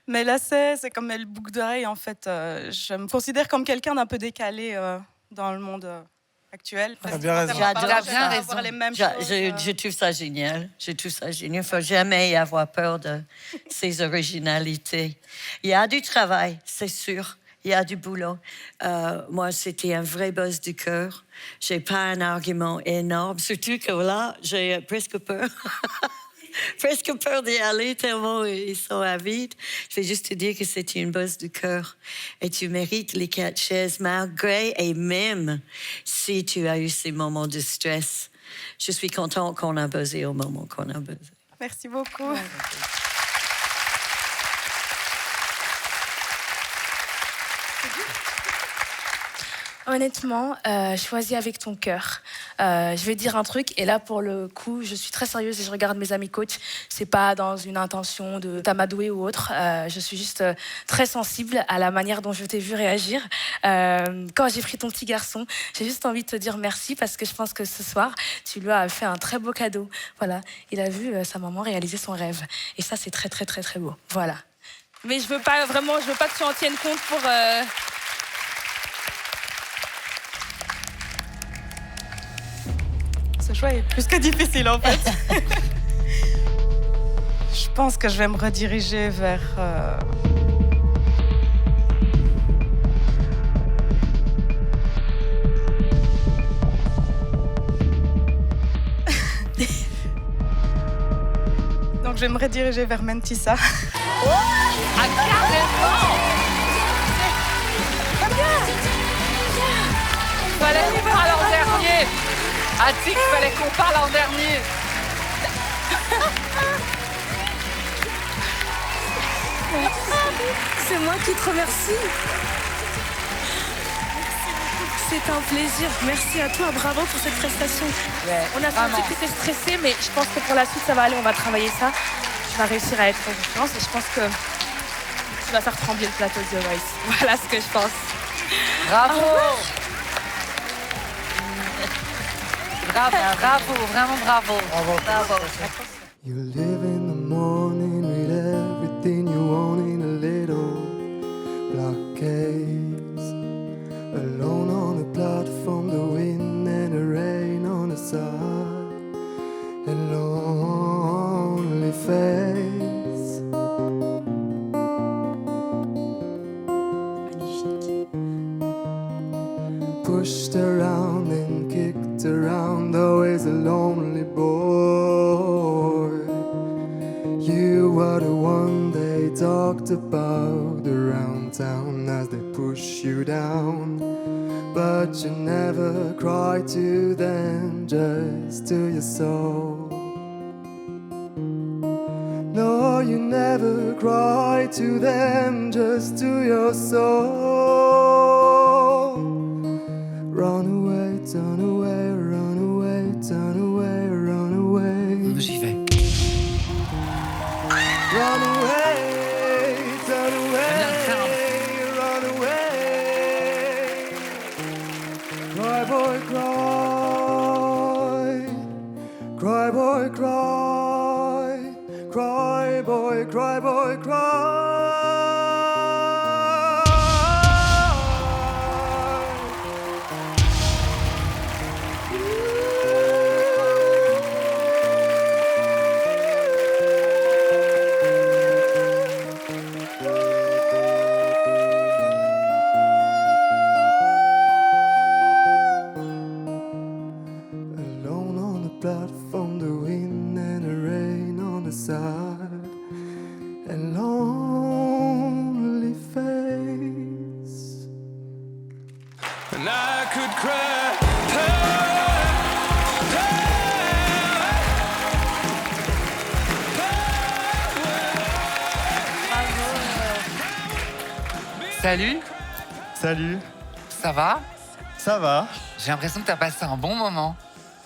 Mais là, c'est comme le boucle d'oreille, en fait. Je me considère comme quelqu'un d'un peu décalé dans le monde actuel. T'as bien raison. J'adore bien raison. Les mêmes choses, Je trouve ça génial. Je trouve ça génial. Il ne faut jamais avoir peur de ses originalités. Il y a du travail, c'est sûr. Il y a du boulot. Moi, c'était un vrai buzz du cœur. J'ai pas un argument énorme. Surtout que là, j'ai presque peur. Presque peur d'y aller tellement ils sont avides. Je vais juste te dire que c'était une buzz du cœur. Et tu mérites les 4 chaises malgré et même si tu as eu ces moments de stress. Je suis contente qu'on a buzzé au moment qu'on a buzzé. Merci beaucoup. Ouais. Honnêtement, choisis avec ton cœur. Je vais dire un truc, et là, pour le coup, je suis très sérieuse et je regarde mes amis coachs. C'est pas dans une intention de t'amadouer ou autre. Je suis juste très sensible à la manière dont je t'ai vu réagir. Quand j'ai pris ton petit garçon, j'ai juste envie de te dire merci parce que je pense que ce soir, tu lui as fait un très beau cadeau. Voilà, il a vu sa maman réaliser son rêve. Et ça, c'est très, très, très, très beau. Voilà. Mais je veux pas que tu en tiennes compte pour... Ce choix est plus que difficile, en fait. Je pense que je vais me rediriger vers... Donc, je vais me rediriger vers Mentissa. Oh, ah, carrément! Fallait qu'on parle en dernier. Attic, fallait qu'on parle en dernier. C'est moi qui te remercie. C'est un plaisir. Merci à toi. Bravo pour cette prestation. Ouais, on a senti que tu étais stressée, mais je pense que pour la suite, ça va aller. On va travailler ça. Tu vas réussir à être en confiance et je pense que tu vas faire trembler le plateau de The Voice. Voilà ce que je pense. Bravo. Bravo, bravo, vraiment bravo. Bravo. You live in the morning with everything you want in a little black case. Alone on the platform, the wind and the rain on the side. A lonely face. Pushed around and kicked around, always a lonely boy. thought about around town as they push you down. But you never cry to them, just to your soul. No, you never cry to them, just to your soul. Run away, turn away, run away, turn away, run away. J'y vais. Run away, turn away, run away. Cry boy, cry. Cry boy, cry. Cry boy, cry boy, cry. Alone on the platform, the wind and the rain on the side, and lonely face. And I could cry. Salut, Salut, ça va? ça va? J'ai l'impression que t'as passé un bon moment.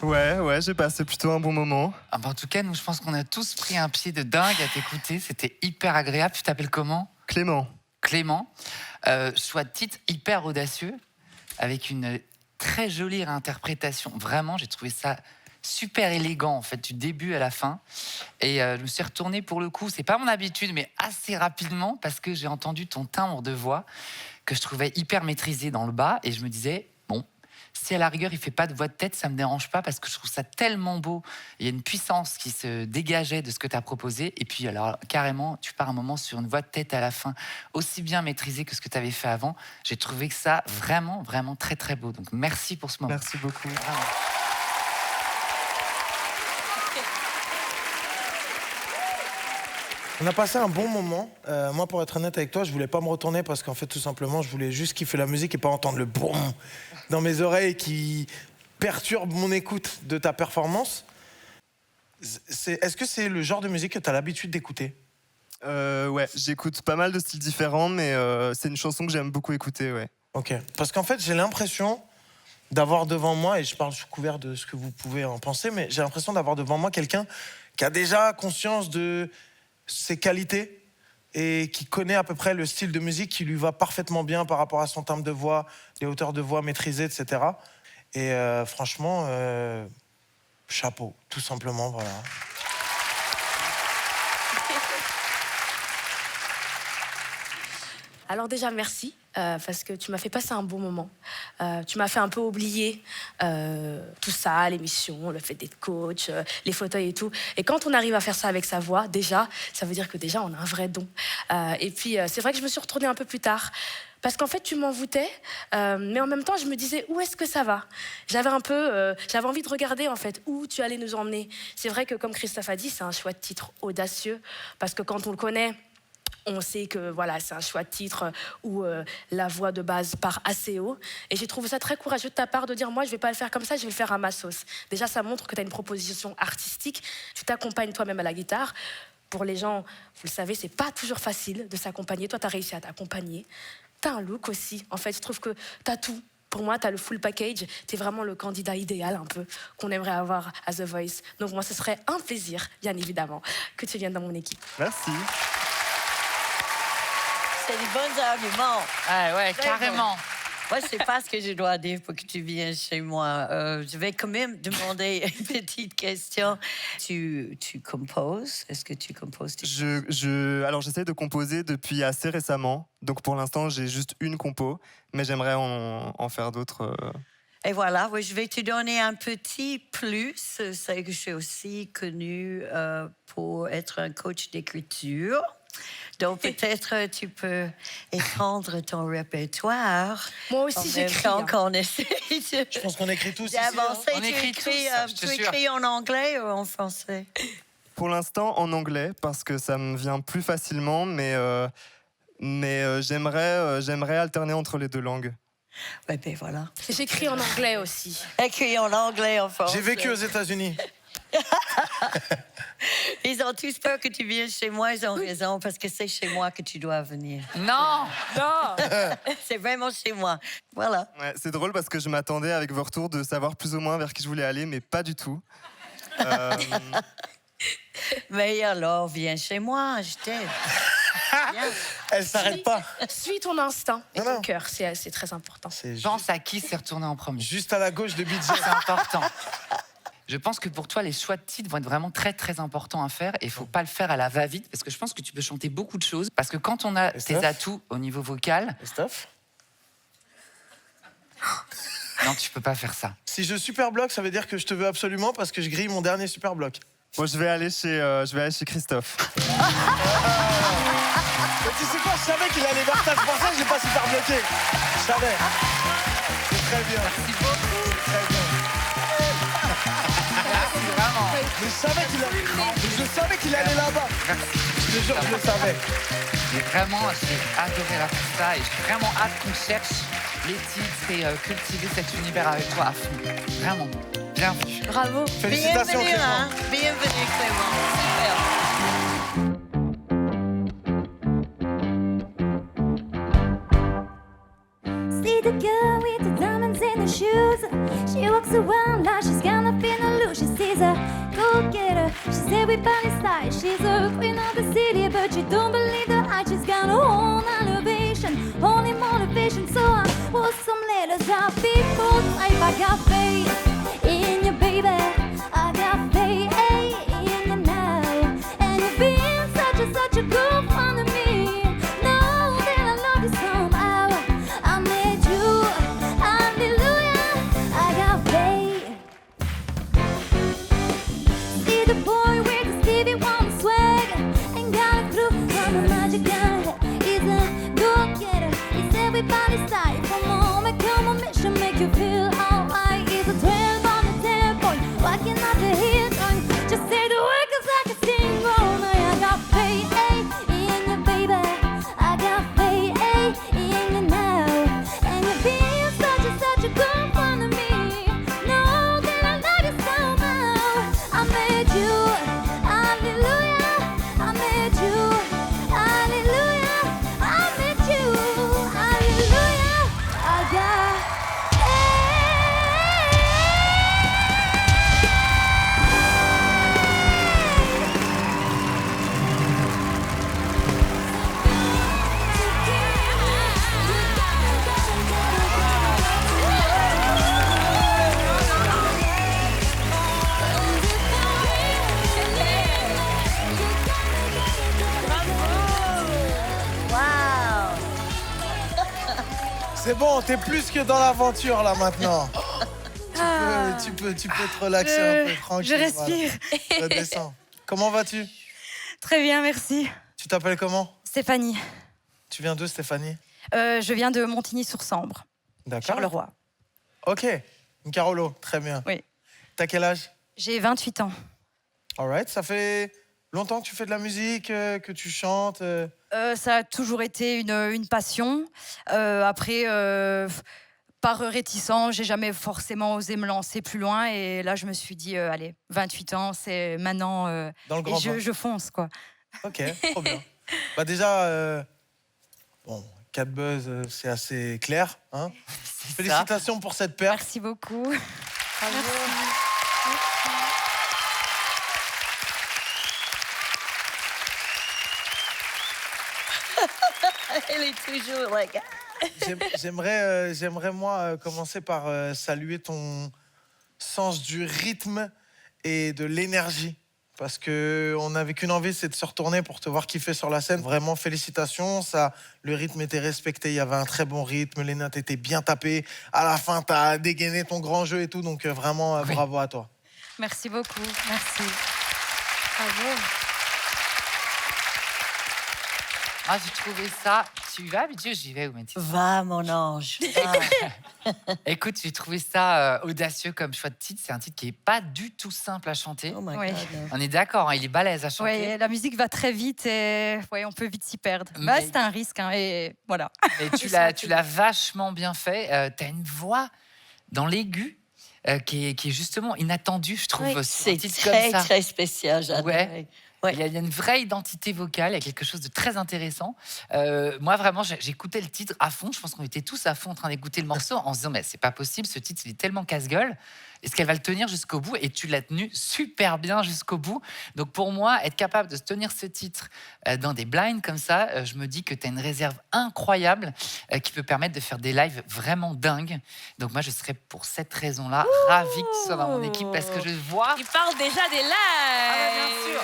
Ouais, j'ai passé plutôt un bon moment. Ah bah, en tout cas, nous, je pense qu'on a tous pris un pied de dingue à t'écouter. C'était hyper agréable. Tu t'appelles comment? Clément. Clément. Choix de titre hyper audacieux, avec une très jolie réinterprétation. Vraiment, j'ai trouvé ça super élégant, en fait, du début à la fin. Et je me suis retournée, pour le coup, c'est pas mon habitude, mais assez rapidement, parce que j'ai entendu ton timbre de voix, que je trouvais hyper maîtrisé dans le bas, et je me disais, bon, si à la rigueur, il fait pas de voix de tête, ça me dérange pas, parce que je trouve ça tellement beau. Il y a une puissance qui se dégageait de ce que tu as proposé, et puis alors, carrément, tu pars un moment sur une voix de tête à la fin, aussi bien maîtrisée que ce que tu avais fait avant. J'ai trouvé que ça, vraiment, vraiment très, très beau. Donc, merci pour ce moment. Merci beaucoup. Vraiment. On a passé un bon moment. Moi, pour être honnête avec toi, je voulais pas me retourner parce qu'en fait, tout simplement, je voulais juste kiffer la musique et pas entendre le boum dans mes oreilles qui perturbe mon écoute de ta performance. Est-ce que c'est le genre de musique que tu as l'habitude d'écouter? Ouais, j'écoute pas mal de styles différents, mais c'est une chanson que j'aime beaucoup écouter, ouais. Ok. Parce qu'en fait, j'ai l'impression d'avoir devant moi, et je parle sous couvert de ce que vous pouvez en penser, mais j'ai l'impression d'avoir devant moi quelqu'un qui a déjà conscience de ses qualités et qui connaît à peu près le style de musique qui lui va parfaitement bien par rapport à son timbre de voix, les hauteurs de voix maîtrisées, etc. Et franchement, chapeau, tout simplement, voilà. Alors déjà, merci, parce que tu m'as fait passer un bon moment. Tu m'as fait un peu oublier tout ça, l'émission, le fait d'être coach, les fauteuils et tout. Et quand on arrive à faire ça avec sa voix, déjà, ça veut dire que déjà, on a un vrai don. Et puis, c'est vrai que je me suis retournée un peu plus tard. Parce qu'en fait, tu m'envoûtais, mais en même temps, je me disais, où est-ce que ça va? J'avais envie de regarder, en fait, où tu allais nous emmener. C'est vrai que, comme Christophe a dit, c'est un choix de titre audacieux, parce que quand on le connaît, on sait que voilà, c'est un choix de titre où la voix de base part assez haut. Et j'ai trouvé ça très courageux de ta part de dire, moi, je ne vais pas le faire comme ça, je vais le faire à ma sauce. Déjà, ça montre que tu as une proposition artistique. Tu t'accompagnes toi-même à la guitare. Pour les gens, vous le savez, c'est pas toujours facile de s'accompagner. Toi, tu as réussi à t'accompagner. Tu as un look aussi. En fait, je trouve que tu as tout. Pour moi, tu as le full package. Tu es vraiment le candidat idéal, un peu, qu'on aimerait avoir à The Voice. Donc, moi, ce serait un plaisir, bien évidemment, que tu viennes dans mon équipe. Merci. C'est des bons arguments. Ah ouais, Très carrément. bon. Moi, je ne sais pas ce que je dois dire pour que tu viennes chez moi. Je vais quand même demander une petite question. Tu composes? Est-ce que tu composes? Alors, j'essaie de composer depuis assez récemment. Donc, pour l'instant, j'ai juste une compo. Mais j'aimerais en faire d'autres. Et voilà, oui, je vais te donner un petit plus. C'est que je suis aussi connue pour être un coach d'écriture. Donc, peut-être tu peux étendre ton répertoire. Moi aussi, j'écris. On essaie Je pense qu'on écrit tous ici. d'avancer. On Tu écrit écris, tous, je te tu jure. écris en anglais ou en français? Pour l'instant, en anglais, parce que ça me vient plus facilement, mais j'aimerais alterner entre les deux langues. Ouais, ben voilà. J'écris en anglais aussi. Écrit en anglais, en français. J'ai vécu aux États-Unis. Ils ont tous peur que tu viennes chez moi, ils ont raison, parce que c'est chez moi que tu dois venir. Non. C'est vraiment chez moi. Voilà. Ouais, c'est drôle parce que je m'attendais avec vos retours de savoir plus ou moins vers qui je voulais aller, mais pas du tout. Mais alors, viens chez moi, je t'aime. Elle s'arrête pas. Suis ton instinct et ton cœur, c'est très important. Pense à qui s'est retourné en premier. Juste à la gauche de BJ. C'est important. Je pense que pour toi, les choix de titres vont être vraiment très, très importants à faire. Et il ne faut pas le faire à la va-vite, parce que je pense que tu peux chanter beaucoup de choses. Parce que quand on a tes atouts au niveau vocal... Christophe ? Non, tu peux pas faire ça. Si je super bloc, ça veut dire que je te veux absolument parce que je grille mon dernier super bloc. Bon, je vais aller chez Christophe. Mais tu sais quoi, je savais qu'il allait vers ça, c'est pour ça que j'ai pas super bloqué. Je savais. C'est très bien. Merci beaucoup. C'est très bien. Merci, vraiment. Mais je savais qu'il allait là-bas. Je te jure que je le savais. J'ai adoré la pista et j'ai vraiment hâte qu'on cherche les titres et cultiver cet univers avec toi à fond. Vraiment. Bienvenue. Bravo. Félicitations, Bienvenue, Clément. hein. Bienvenue, Clément. Super. See the girl with the diamonds in her shoes. She walks around like she's gonna pin a loose. She sees a go-getter. She's everybody's style. She's a queen of the city, but you don't believe the hype. She's got her own elevation, only motivation. So I wrote some letters out. People type, I got faith in you, baby. I got faith in you now. And you've been such a good friend to me. Know that I love you somehow. I made you, hallelujah. I got faith. See the boy with the Stevie Wonder swag. Ain't got a clue from the magic gun. He's a go-getter. He's everybody's style. Come on, mission, make you feel alright. He's a 12 on the 10 point. Walking out the hit on. Just say the word 'cause I can sing all night. I got faith in you, baby. I got faith in you now. And you're being such a good friend to me. Know that I love you somehow. I made you, hallelujah. I made you, hallelujah. I made you, hallelujah. I got C'est bon, t'es plus que dans l'aventure là maintenant. Tu peux te relaxer un peu, tranquille. Je respire. Voilà. Redescends. Comment vas-tu? Très bien, merci. Tu t'appelles comment? Stéphanie. Tu viens d'où, Stéphanie? Je viens de Montigny-sur-Sambre. D'accord. Charleroi. Ok, une Carolo, très bien. Oui. T'as quel âge? J'ai 28 ans. Alright, ça fait longtemps que tu fais de la musique, que tu chantes Ça a toujours été une passion. Après, par réticence, j'ai jamais forcément osé me lancer plus loin. Et là, je me suis dit, allez, 28 ans, c'est maintenant. Dans le grand et bain. je fonce, quoi. Ok, trop bien. Bah déjà, bon, 4 buzz, c'est assez clair. Hein. Félicitations pour cette paire. Merci beaucoup. Merci. Elle est toujours like. J'aimerais moi commencer par saluer ton sens du rythme et de l'énergie. Parce qu'on n'avait qu'une envie, c'est de se retourner pour te voir kiffer sur la scène. Vraiment, félicitations. Le rythme était respecté, il y avait un très bon rythme, les notes étaient bien tapées. À la fin, tu as dégainé ton grand jeu et tout. Donc vraiment, bravo à toi. Merci beaucoup. Merci. Bravo. Ah, j'ai trouvé ça. Tu y vas, Bidjo? J'y vais, Métis. Va, mon ange. Va. Écoute, j'ai trouvé ça audacieux comme choix de titre. C'est un titre qui est pas du tout simple à chanter. Oh my Oui. God, no. On est d'accord, hein, il est balèze à chanter. Ouais, la musique va très vite et on peut vite s'y perdre. Mais- C'est un risque, hein, et voilà. Et tu l'as vachement bien fait. Tu as une voix dans l'aigu qui est justement inattendue, je trouve. Oui, sur un c'est titre très, comme ça. très spécial, j'adore. Ouais. Ouais. Il y a une vraie identité vocale, il y a quelque chose de très intéressant. Moi, vraiment, j'écoutais le titre à fond. Je pense qu'on était tous à fond en train d'écouter le morceau en se disant, mais c'est pas possible, ce titre, il est tellement casse-gueule. Est-ce qu'elle va le tenir jusqu'au bout? Et tu l'as tenu super bien jusqu'au bout. Donc, pour moi, être capable de tenir ce titre dans des blinds comme ça, je me dis que tu as une réserve incroyable qui peut permettre de faire des lives vraiment dingues. Donc, moi, je serais pour cette raison-là ravie que tu sois dans mon équipe parce que je vois. Il parle déjà des lives. Ah, bien sûr.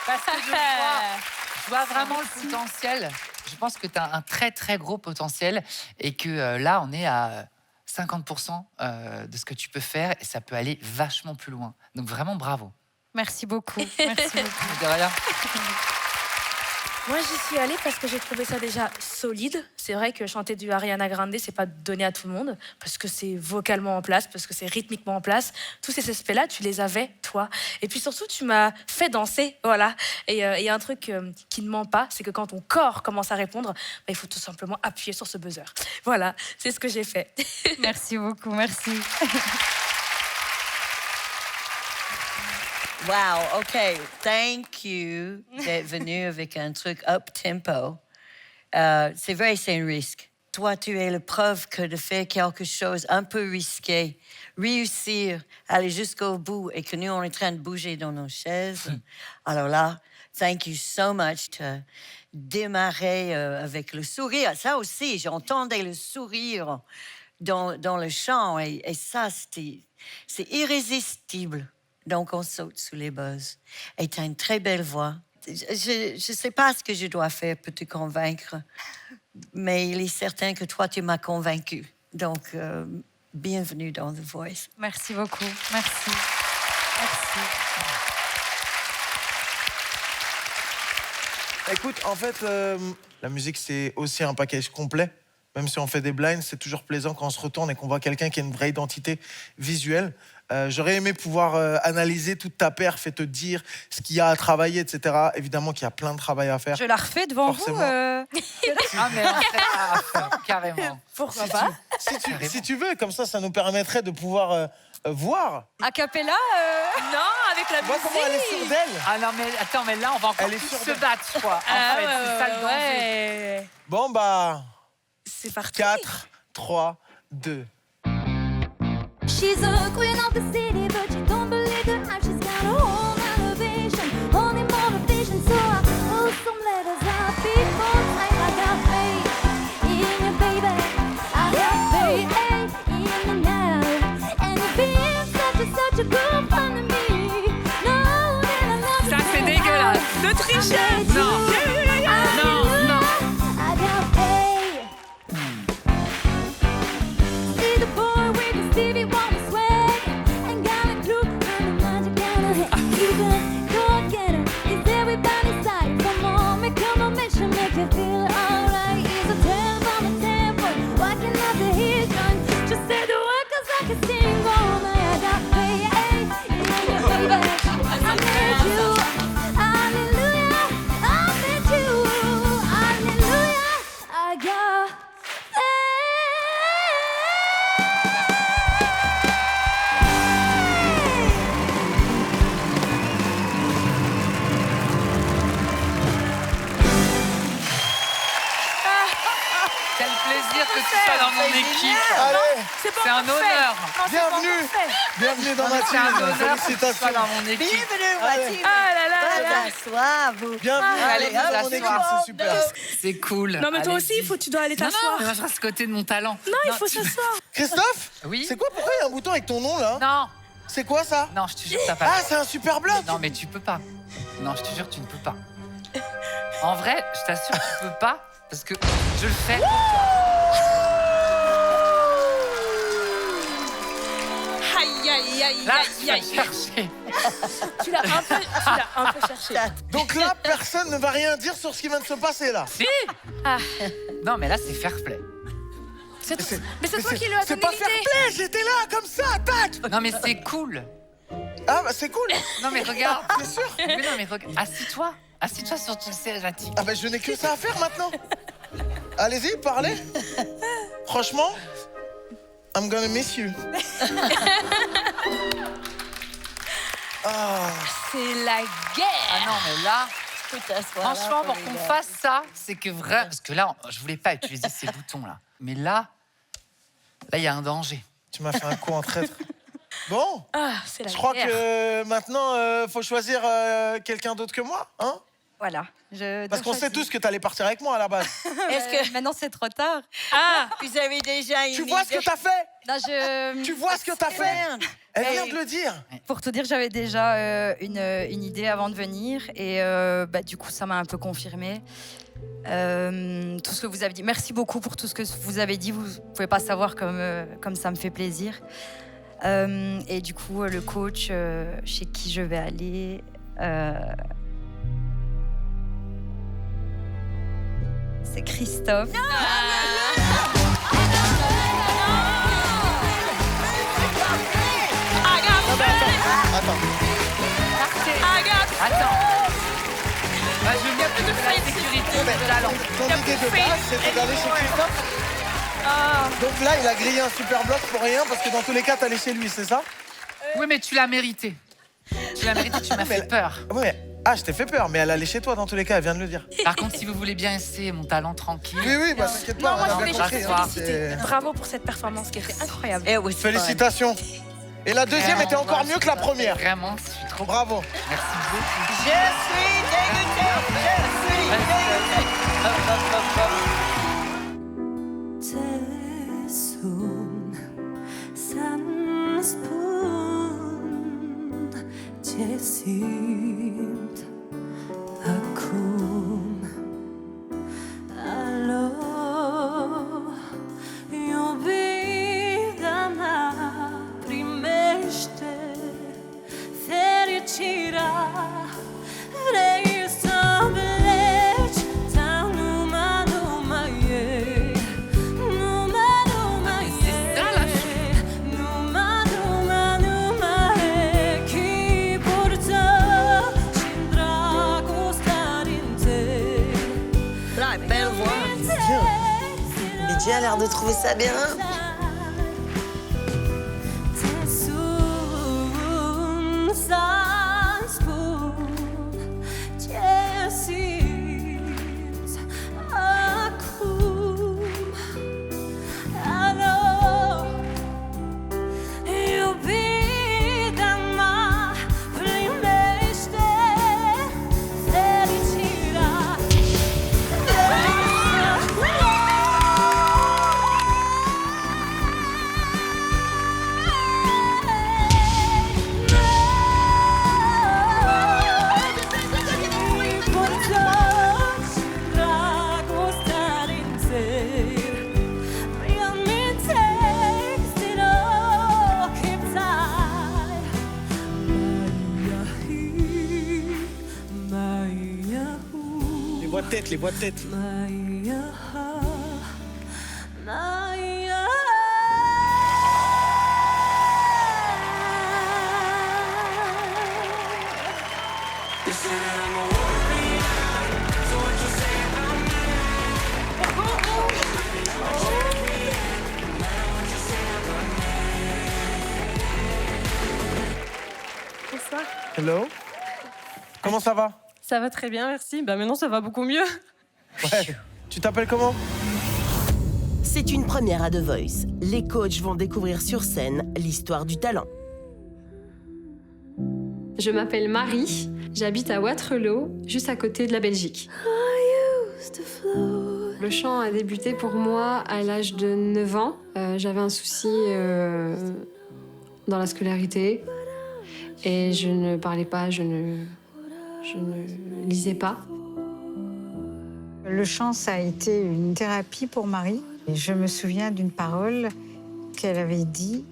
Parce que je vois vraiment le potentiel. Je pense que tu as un très, très gros potentiel et que là, on est à 50% de ce que tu peux faire et ça peut aller vachement plus loin. Donc, vraiment, bravo. Merci beaucoup. Merci beaucoup. De rien. Moi, j'y suis allée parce que j'ai trouvé ça déjà solide. C'est vrai que chanter du Ariana Grande, c'est pas donné à tout le monde, parce que c'est vocalement en place, parce que c'est rythmiquement en place. Tous ces aspects-là, tu les avais, toi. Et puis surtout, tu m'as fait danser, voilà. Et il y a un truc qui ne ment pas, c'est que quand ton corps commence à répondre, il faut tout simplement appuyer sur ce buzzer. Voilà, c'est ce que j'ai fait. Merci beaucoup, merci. Wow, OK. Thank you d'être venu avec un truc up-tempo. C'est vrai, c'est un risque. Toi, tu es la preuve que de faire quelque chose un peu risqué, réussir, aller jusqu'au bout et que nous, on est en train de bouger dans nos chaises. Alors là, thank you so much. Tu as démarré avec le sourire. Ça aussi, j'entendais le sourire dans le chant et ça, c'est irrésistible. Donc, on saute sous les buzz. Et tu as une très belle voix. Je ne sais pas ce que je dois faire pour te convaincre, mais il est certain que toi, tu m'as convaincu. Donc, bienvenue dans The Voice. Merci beaucoup. Merci. Merci. Écoute, en fait, la musique, c'est aussi un package complet. Même si on fait des blinds, c'est toujours plaisant quand on se retourne et qu'on voit quelqu'un qui a une vraie identité visuelle. J'aurais aimé pouvoir analyser toute ta perf et te dire ce qu'il y a à travailler, etc. Évidemment qu'il y a plein de travail à faire. Je la refais devant Forcément. vous. Ah, mais on serait à fond, carrément. Pourquoi pas? Si tu veux, comme ça nous permettrait de pouvoir voir. A cappella Non, avec la Tu vois musique. comment elle est sûre d'elle? Ah non, mais attends, mais là, on va encore Elle est plus sûre se d'elle. battre, je crois. En fait, c'est ça le danger. Bon, bah, C'est parti. 4, 3, 2. She's a queen of the city, but you don't believe her how she's got her own elevation, only motivation. So I wrote some letters out before time. I got faith in you, baby. I got faith in you now. And you're being such a good friend to me. No, that I love you. Ça, c'est dégueulasse. De tricher. Non. Non, non. I got faith. See the boy with the Stevie Wonder swag, ain't got a clue how the magic gonna hit. You can go get it. It's everybody's side. Come on, make a mission, make you feel alright. It's a 10 from a 10 point, walking out the heat joint. Just say the word 'cause I can sing all night. I got faith in you, baby. I met you. Hallelujah, I met you. Hallelujah, I got faith. Quel plaisir que tu sois dans mon équipe. Allez, C'est un honneur. bienvenue dans ma C'est un team. honneur que tu sois Félicitations. dans mon équipe. Bienvenue, Allez. Mathilde. Ah là là là là. T'assois, vous. Bienvenue Allez, dans mon vous équipe, asseoir. c'est super. C'est cool. Non, mais toi Allez-y. aussi, tu dois aller Non, non, t'asseoir. mais moi, je reste à côté de mon talent. Non, il faut tu- s'asseoir. Christophe, Oui. c'est quoi? Pourquoi il y a un bouton avec ton nom là? Non, C'est quoi ça? non, je te jure, t'as pas. Ah, c'est un super bloc. Non, mais tu peux pas. Non, je te jure, tu ne peux pas. En vrai, je t'assure, tu peux pas parce que je le fais. Aïe, aïe, Aïe, aïe, Là, aïe, tu vas aïe. chercher. Tu l'as un peu cherché. Donc là, personne ne va rien dire sur ce qui vient de se passer là. Si. Ah. Non, mais là, c'est fair play. Mais c'est toi qui lui as C'est donné pas l'idée. fair play, j'étais là comme ça, tac. Non, mais c'est cool. Ah bah c'est cool. Non, mais regarde. C'est sûr. Mais non, mais regarde. Assis-toi. Assis-toi sur ton siège à tic. Ah bah je n'ai que ça à faire maintenant. Allez-y, parlez. Franchement, I'm gonna miss you. Ah. C'est la guerre. Ah non, mais là, franchement, pour qu'on fasse ça, c'est que vrai. Parce que là, je voulais pas utiliser ces boutons-là. Mais là, il y a un danger. Tu m'as fait un coup en traître. Bon, c'est la je crois guerre. que maintenant, faut choisir quelqu'un d'autre que moi, hein? Voilà. Parce qu'on sait tous que t'allais partir avec moi à la base. Est-ce que maintenant c'est trop tard? Ah, vous avez déjà une Tu vois ce que t'as fait? Non, Tu vois ce que t'as fait? Elle vient de le dire. Pour tout dire, j'avais déjà une idée avant de venir et du coup, ça m'a un peu confirmé. Tout ce que vous avez dit. Merci beaucoup pour tout ce que vous avez dit. Vous pouvez pas savoir comme ça me fait plaisir. Et du coup, le coach chez qui je vais aller. C'est Christophe. Attends. Bah, je viens de faire la sécurité de la langue. Ton idée de base, c'était d'aller chez Christophe. Donc là, il a grillé un super bloc pour rien parce que dans tous les cas, t'allais chez lui, c'est ça? Oui, mais tu l'as mérité. Tu l'as mérité, tu m'as fait peur. Ouais. Ah, je t'ai fait peur, mais elle allait chez toi dans tous les cas, elle vient de le dire. Par contre, si vous voulez bien essayer mon talent tranquille. Oui, bah t'inquiète pas, Non, moi, on a je bien voulais compris. juste hein, féliciter. c'est- Bravo pour cette performance qui était incroyable. Félicitations. Et la deuxième était encore mieux que la première. Vraiment, je suis trop bravo. Merci beaucoup. Je suis dégoûté. Belle voix. Lydia a l'air de trouver ça bien. Les voix de tête. Bonsoir. Hello. Comment ça va? Ça va très bien, merci. Bah maintenant, ça va beaucoup mieux. Ouais. Tu t'appelles comment? C'est une première à The Voice. Les coachs vont découvrir sur scène l'histoire du talent. Je m'appelle Marie, j'habite à Waterloo, juste à côté de la Belgique. Le chant a débuté pour moi à l'âge de 9 ans. J'avais un souci dans la scolarité et je ne parlais pas, je ne lisais pas. Le chant, ça a été une thérapie pour Marie. Et je me souviens d'une parole qu'elle avait dit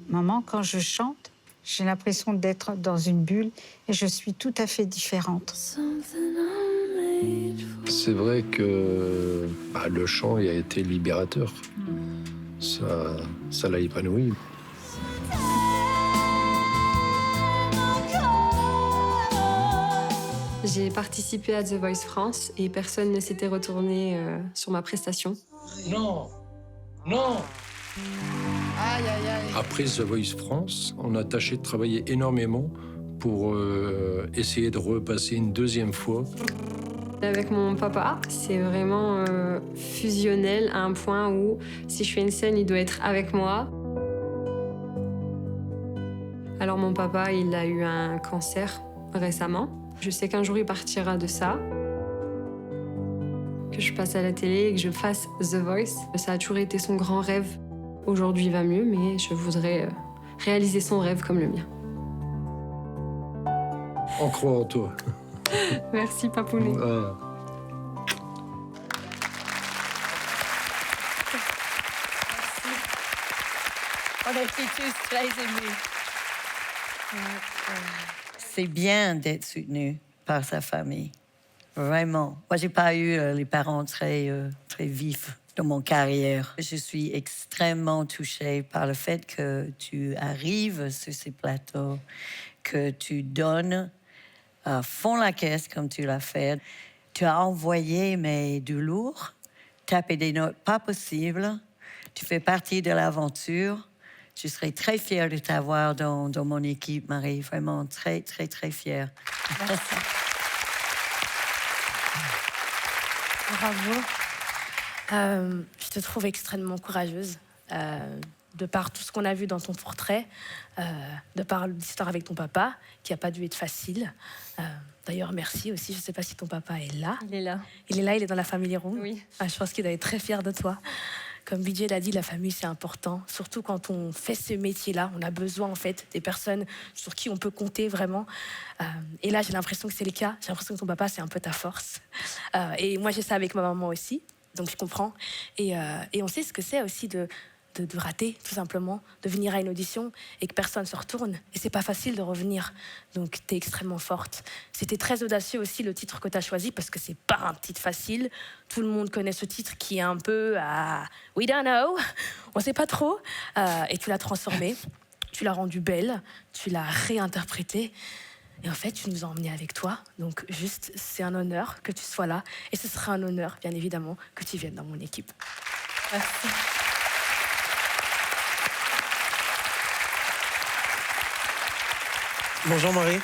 Maman, quand je chante, j'ai l'impression d'être dans une bulle et je suis tout à fait différente. C'est vrai que le chant il a été libérateur. Ça l'a épanoui. J'ai participé à The Voice France et personne ne s'était retourné sur ma prestation. Non. Après The Voice France, on a tâché de travailler énormément pour essayer de repasser une deuxième fois. Avec mon papa, c'est vraiment fusionnel à un point où si je fais une scène, il doit être avec moi. Alors mon papa, il a eu un cancer récemment. Je sais qu'un jour, il partira de ça. Que je passe à la télé et que je fasse The Voice. Ça a toujours été son grand rêve. Aujourd'hui, il va mieux, mais je voudrais réaliser son rêve comme le mien. On croit en toi. Merci, Papounet. On a été tous très émus. C'est bien d'être soutenu par sa famille. Vraiment. Moi, j'ai pas eu les parents très vifs dans mon carrière. Je suis extrêmement touchée par le fait que tu arrives sur ces plateaux, que tu donnes à fond la caisse comme tu l'as fait. Tu as envoyé du lourd, taper des notes pas possibles. Tu fais partie de l'aventure. Je serais très fière de t'avoir dans mon équipe, Marie. Vraiment très, très, très fière. Merci. Bravo. Je te trouve extrêmement courageuse. De par tout ce qu'on a vu dans ton portrait, de par l'histoire avec ton papa, qui n'a pas dû être facile. D'ailleurs, merci aussi. Je ne sais pas si ton papa est là. Il est là. Il est là, il est dans la famille Room. Oui. Je pense qu'il doit être très fier de toi. Comme BJ l'a dit, la famille, c'est important. Surtout quand on fait ce métier-là, on a besoin, en fait, des personnes sur qui on peut compter vraiment. Et là, j'ai l'impression que c'est le cas. J'ai l'impression que ton papa, c'est un peu ta force. Et moi, j'ai ça avec ma maman aussi. Donc, je comprends. Et on sait ce que c'est aussi de rater, tout simplement, de venir à une audition et que personne se retourne. Et c'est pas facile de revenir. Donc, t'es extrêmement forte. C'était très audacieux aussi, le titre que t'as choisi, parce que c'est pas un titre facile. Tout le monde connaît ce titre qui est un peu We don't know, on sait pas trop. Et tu l'as transformé, tu l'as rendu belle, tu l'as réinterprété. Et en fait, tu nous as emmenés avec toi. Donc, juste, c'est un honneur que tu sois là. Et ce sera un honneur, bien évidemment, que tu viennes dans mon équipe. Merci. Bonjour Marie.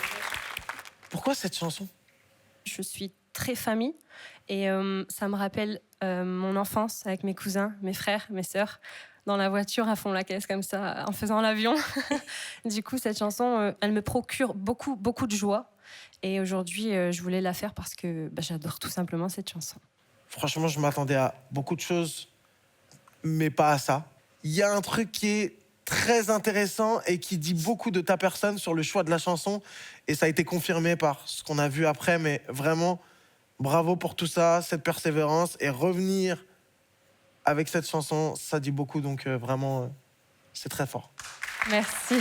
Pourquoi cette chanson? Je suis très famille et ça me rappelle mon enfance avec mes cousins, mes frères, mes sœurs, dans la voiture à fond la caisse comme ça, en faisant l'avion. Du coup, cette chanson, elle me procure beaucoup, beaucoup de joie. Et aujourd'hui, je voulais la faire parce que j'adore tout simplement cette chanson. Franchement, je m'attendais à beaucoup de choses, mais pas à ça. Il y a un truc qui est très intéressant et qui dit beaucoup de ta personne sur le choix de la chanson. Et ça a été confirmé par ce qu'on a vu après. Mais vraiment, bravo pour tout ça, cette persévérance. Et revenir avec cette chanson, ça dit beaucoup. Donc vraiment, c'est très fort. Merci.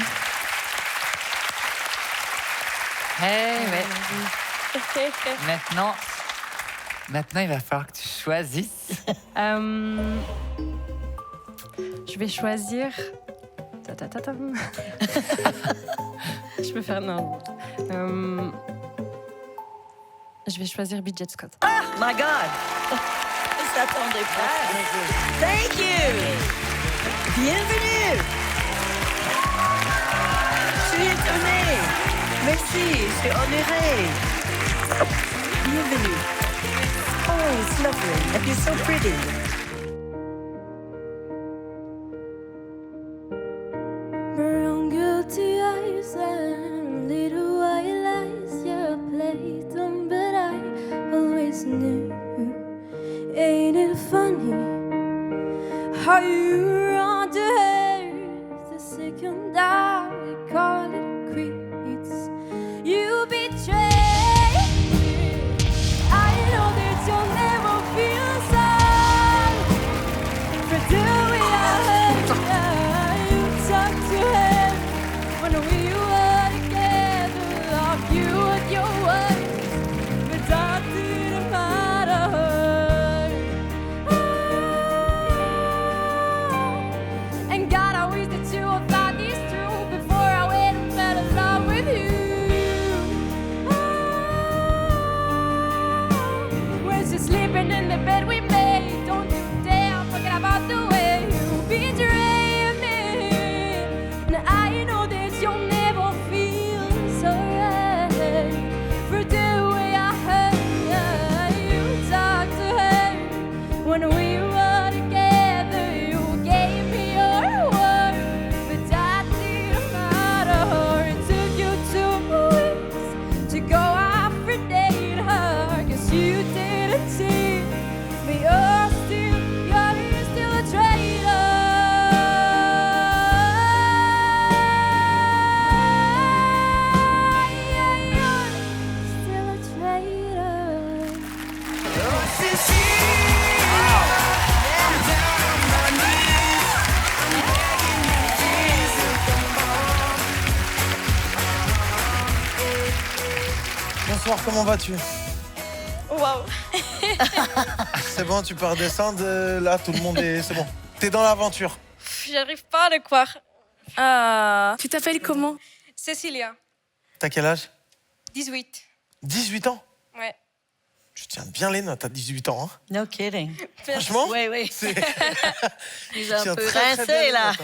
Hey, mais... Maintenant, il va falloir que tu choisisses. Je vais choisir... Je peux faire... Non. Je vais choisir BJ Scott. Ah, my God! Je s'attendais pas. Thank you! Bienvenue! Je suis étonnée. Merci, je suis honorée. Bienvenue. Oh, it's lovely. And you're so pretty. Brown guilty eyes and little white lies. Yeah, I played them, but I always knew. Ain't it funny how you run to hurt the second I call it quits? You betray me. I know that you'll never feel sad for doing I hurt you. Talk to her. Bonsoir, comment vas-tu? Waouh. C'est bon, tu peux redescendre. Là, tout le monde est... C'est bon. T'es dans l'aventure. J'arrive pas à le croire. Tu t'appelles comment? Cécilia, T'as quel âge? 18. 18 ans? Ouais. Tu tiens bien les notes à 18 ans, hein? No kidding. Franchement? Oui, oui. C'est- Ils ont un Tiens peu très, très bien rincé, les là. notes,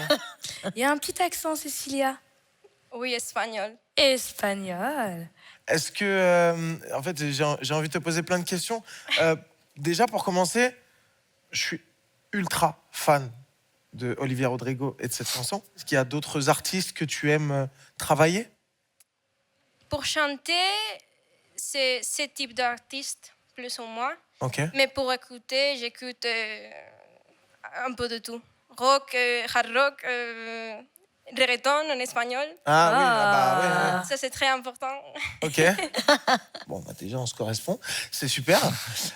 hein. Il y a un petit accent, Cécilia. Oui, espagnol. Espagnol. Est-ce que... en fait, j'ai envie de te poser plein de questions. Déjà, pour commencer, je suis ultra fan de Olivia Rodrigo et de cette chanson. Est-ce qu'il y a d'autres artistes que tu aimes travailler? Pour chanter, c'est ce type d'artiste, plus ou moins. Ok. Mais pour écouter, j'écoute un peu de tout. Rock, hard rock, reggaeton en espagnol. Ah oui, ah bah ouais. Ça, c'est très important. Ok. Bon, bah déjà, on se correspond. C'est super.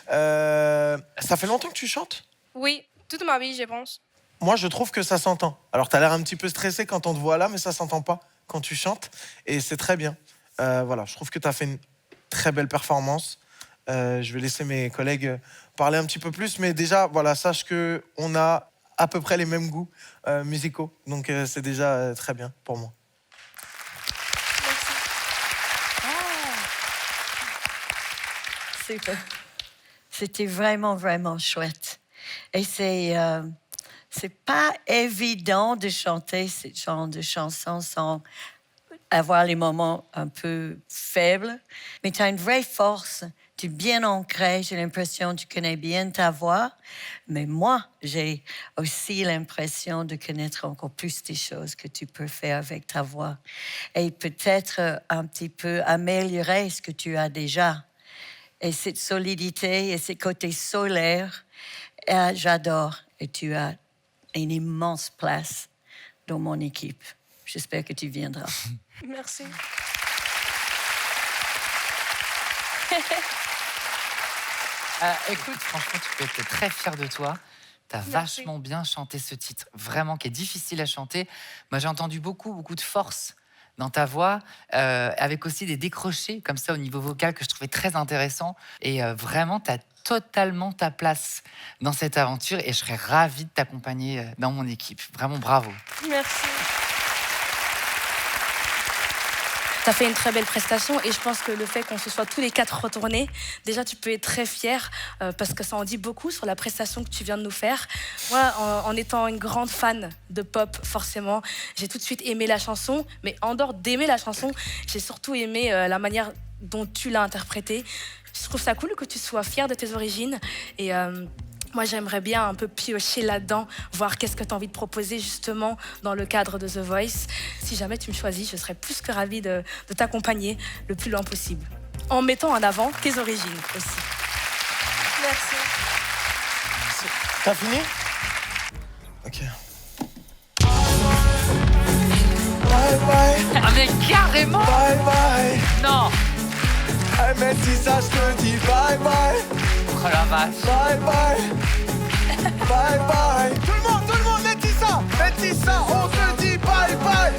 Ça fait longtemps que tu chantes? Oui, toute ma vie, je pense. Moi, je trouve que ça s'entend. Alors, t'as l'air un petit peu stressé quand on te voit là, mais ça s'entend pas quand tu chantes. Et c'est très bien. Voilà, je trouve que t'as fait une très belle performance. Je vais laisser mes collègues parler un petit peu plus. Mais déjà, voilà, sache qu'on a à peu près les mêmes goûts musicaux. Donc, c'est déjà très bien pour moi. C'était vraiment, vraiment chouette. Et c'est pas évident de chanter ce genre de chansons sans avoir les moments un peu faibles. Mais tu as une vraie force. Tu es bien ancré. J'ai l'impression que tu connais bien ta voix. Mais moi, j'ai aussi l'impression de connaître encore plus des choses que tu peux faire avec ta voix. Et peut-être un petit peu améliorer ce que tu as déjà. Et cette solidité et ce côté solaire, j'adore. Et tu as une immense place dans mon équipe. J'espère que tu viendras. Merci. Écoute, franchement, tu peux être très fier de toi. T'as Merci. vachement bien chanté ce titre, vraiment, qui est difficile à chanter. Moi, j'ai entendu beaucoup de force dans ta voix, avec aussi des décrochés comme ça au niveau vocal que je trouvais très intéressant. Et vraiment, t'as totalement ta place dans cette aventure et je serais ravie de t'accompagner dans mon équipe. Vraiment, bravo. Merci. Tu as fait une très belle prestation et je pense que le fait qu'on se soit tous les 4 retournés, déjà tu peux être très fier parce que ça en dit beaucoup sur la prestation que tu viens de nous faire. Moi, en étant une grande fan de pop, forcément, j'ai tout de suite aimé la chanson, mais en dehors d'aimer la chanson, j'ai surtout aimé la manière dont tu l'as interprétée. Je trouve ça cool que tu sois fier de tes origines et moi, j'aimerais bien un peu piocher là-dedans, voir qu'est-ce que tu as envie de proposer justement dans le cadre de The Voice. Si jamais tu me choisis, je serais plus que ravie de t'accompagner le plus loin possible, en mettant en avant tes origines aussi. Merci. T'as fini? Ok. Bye bye. Ah mais carrément. Bye bye. Non. Ah, mais si ça, je te dis bye bye. Oh la vache. Bye bye. Bye bye. Tout le monde, Laetitia, on te dit bye bye.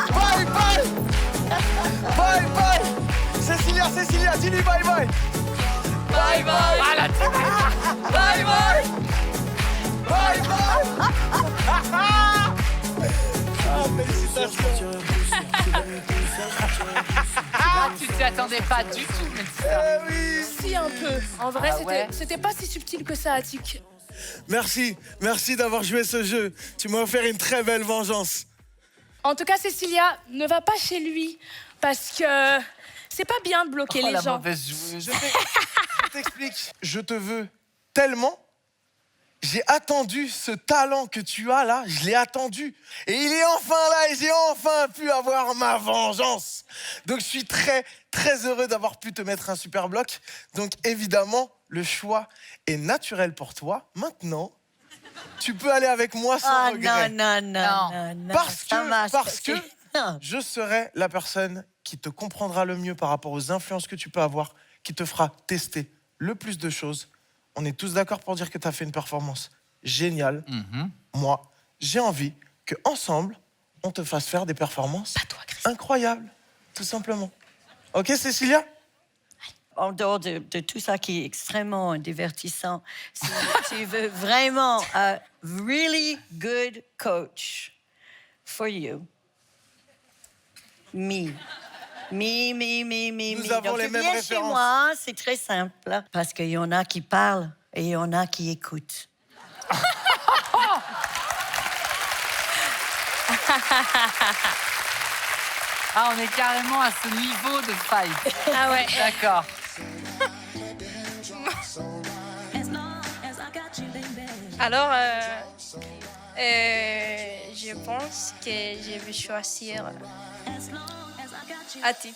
Bye bye. Bye bye. Cécilia, dis-lui bye bye. Bye bye. Ah, la team. Bye bye. Bye bye. Ah, félicitations. Ah, tu t'y attendais pas du tout, mais ça. Si, un peu. En vrai, Ah ouais. c'était pas si subtil que ça, Attic. Merci d'avoir joué ce jeu. Tu m'as offert une très belle vengeance. En tout cas, Cécilia, ne va pas chez lui parce que c'est pas bien de bloquer Oh, les la gens. mauvaise joueuse. Je t'explique. Je te veux tellement. J'ai attendu ce talent que tu as là, je l'ai attendu. Et il est enfin là et j'ai enfin pu avoir ma vengeance. Donc je suis très, très heureux d'avoir pu te mettre un super bloc. Donc évidemment, le choix est naturel pour toi. Maintenant, tu peux aller avec moi sans regret. Non. Parce que je serai la personne qui te comprendra le mieux par rapport aux influences que tu peux avoir, qui te fera tester le plus de choses. On est tous d'accord pour dire que tu as fait une performance géniale. Moi, j'ai envie qu'ensemble, on te fasse faire des performances incroyables, tout simplement. Ok, Cécilia? en dehors de tout ça qui est extrêmement divertissant, si tu veux vraiment un really good coach for you, me. Nous avons Donc, les tu mêmes viens chez références. moi, c'est très simple, parce qu'il y en a qui parlent et il y en a qui écoutent. Ah, on est carrément à ce niveau de fight. Ah ouais. D'accord. Alors, je pense que je vais choisir Attic.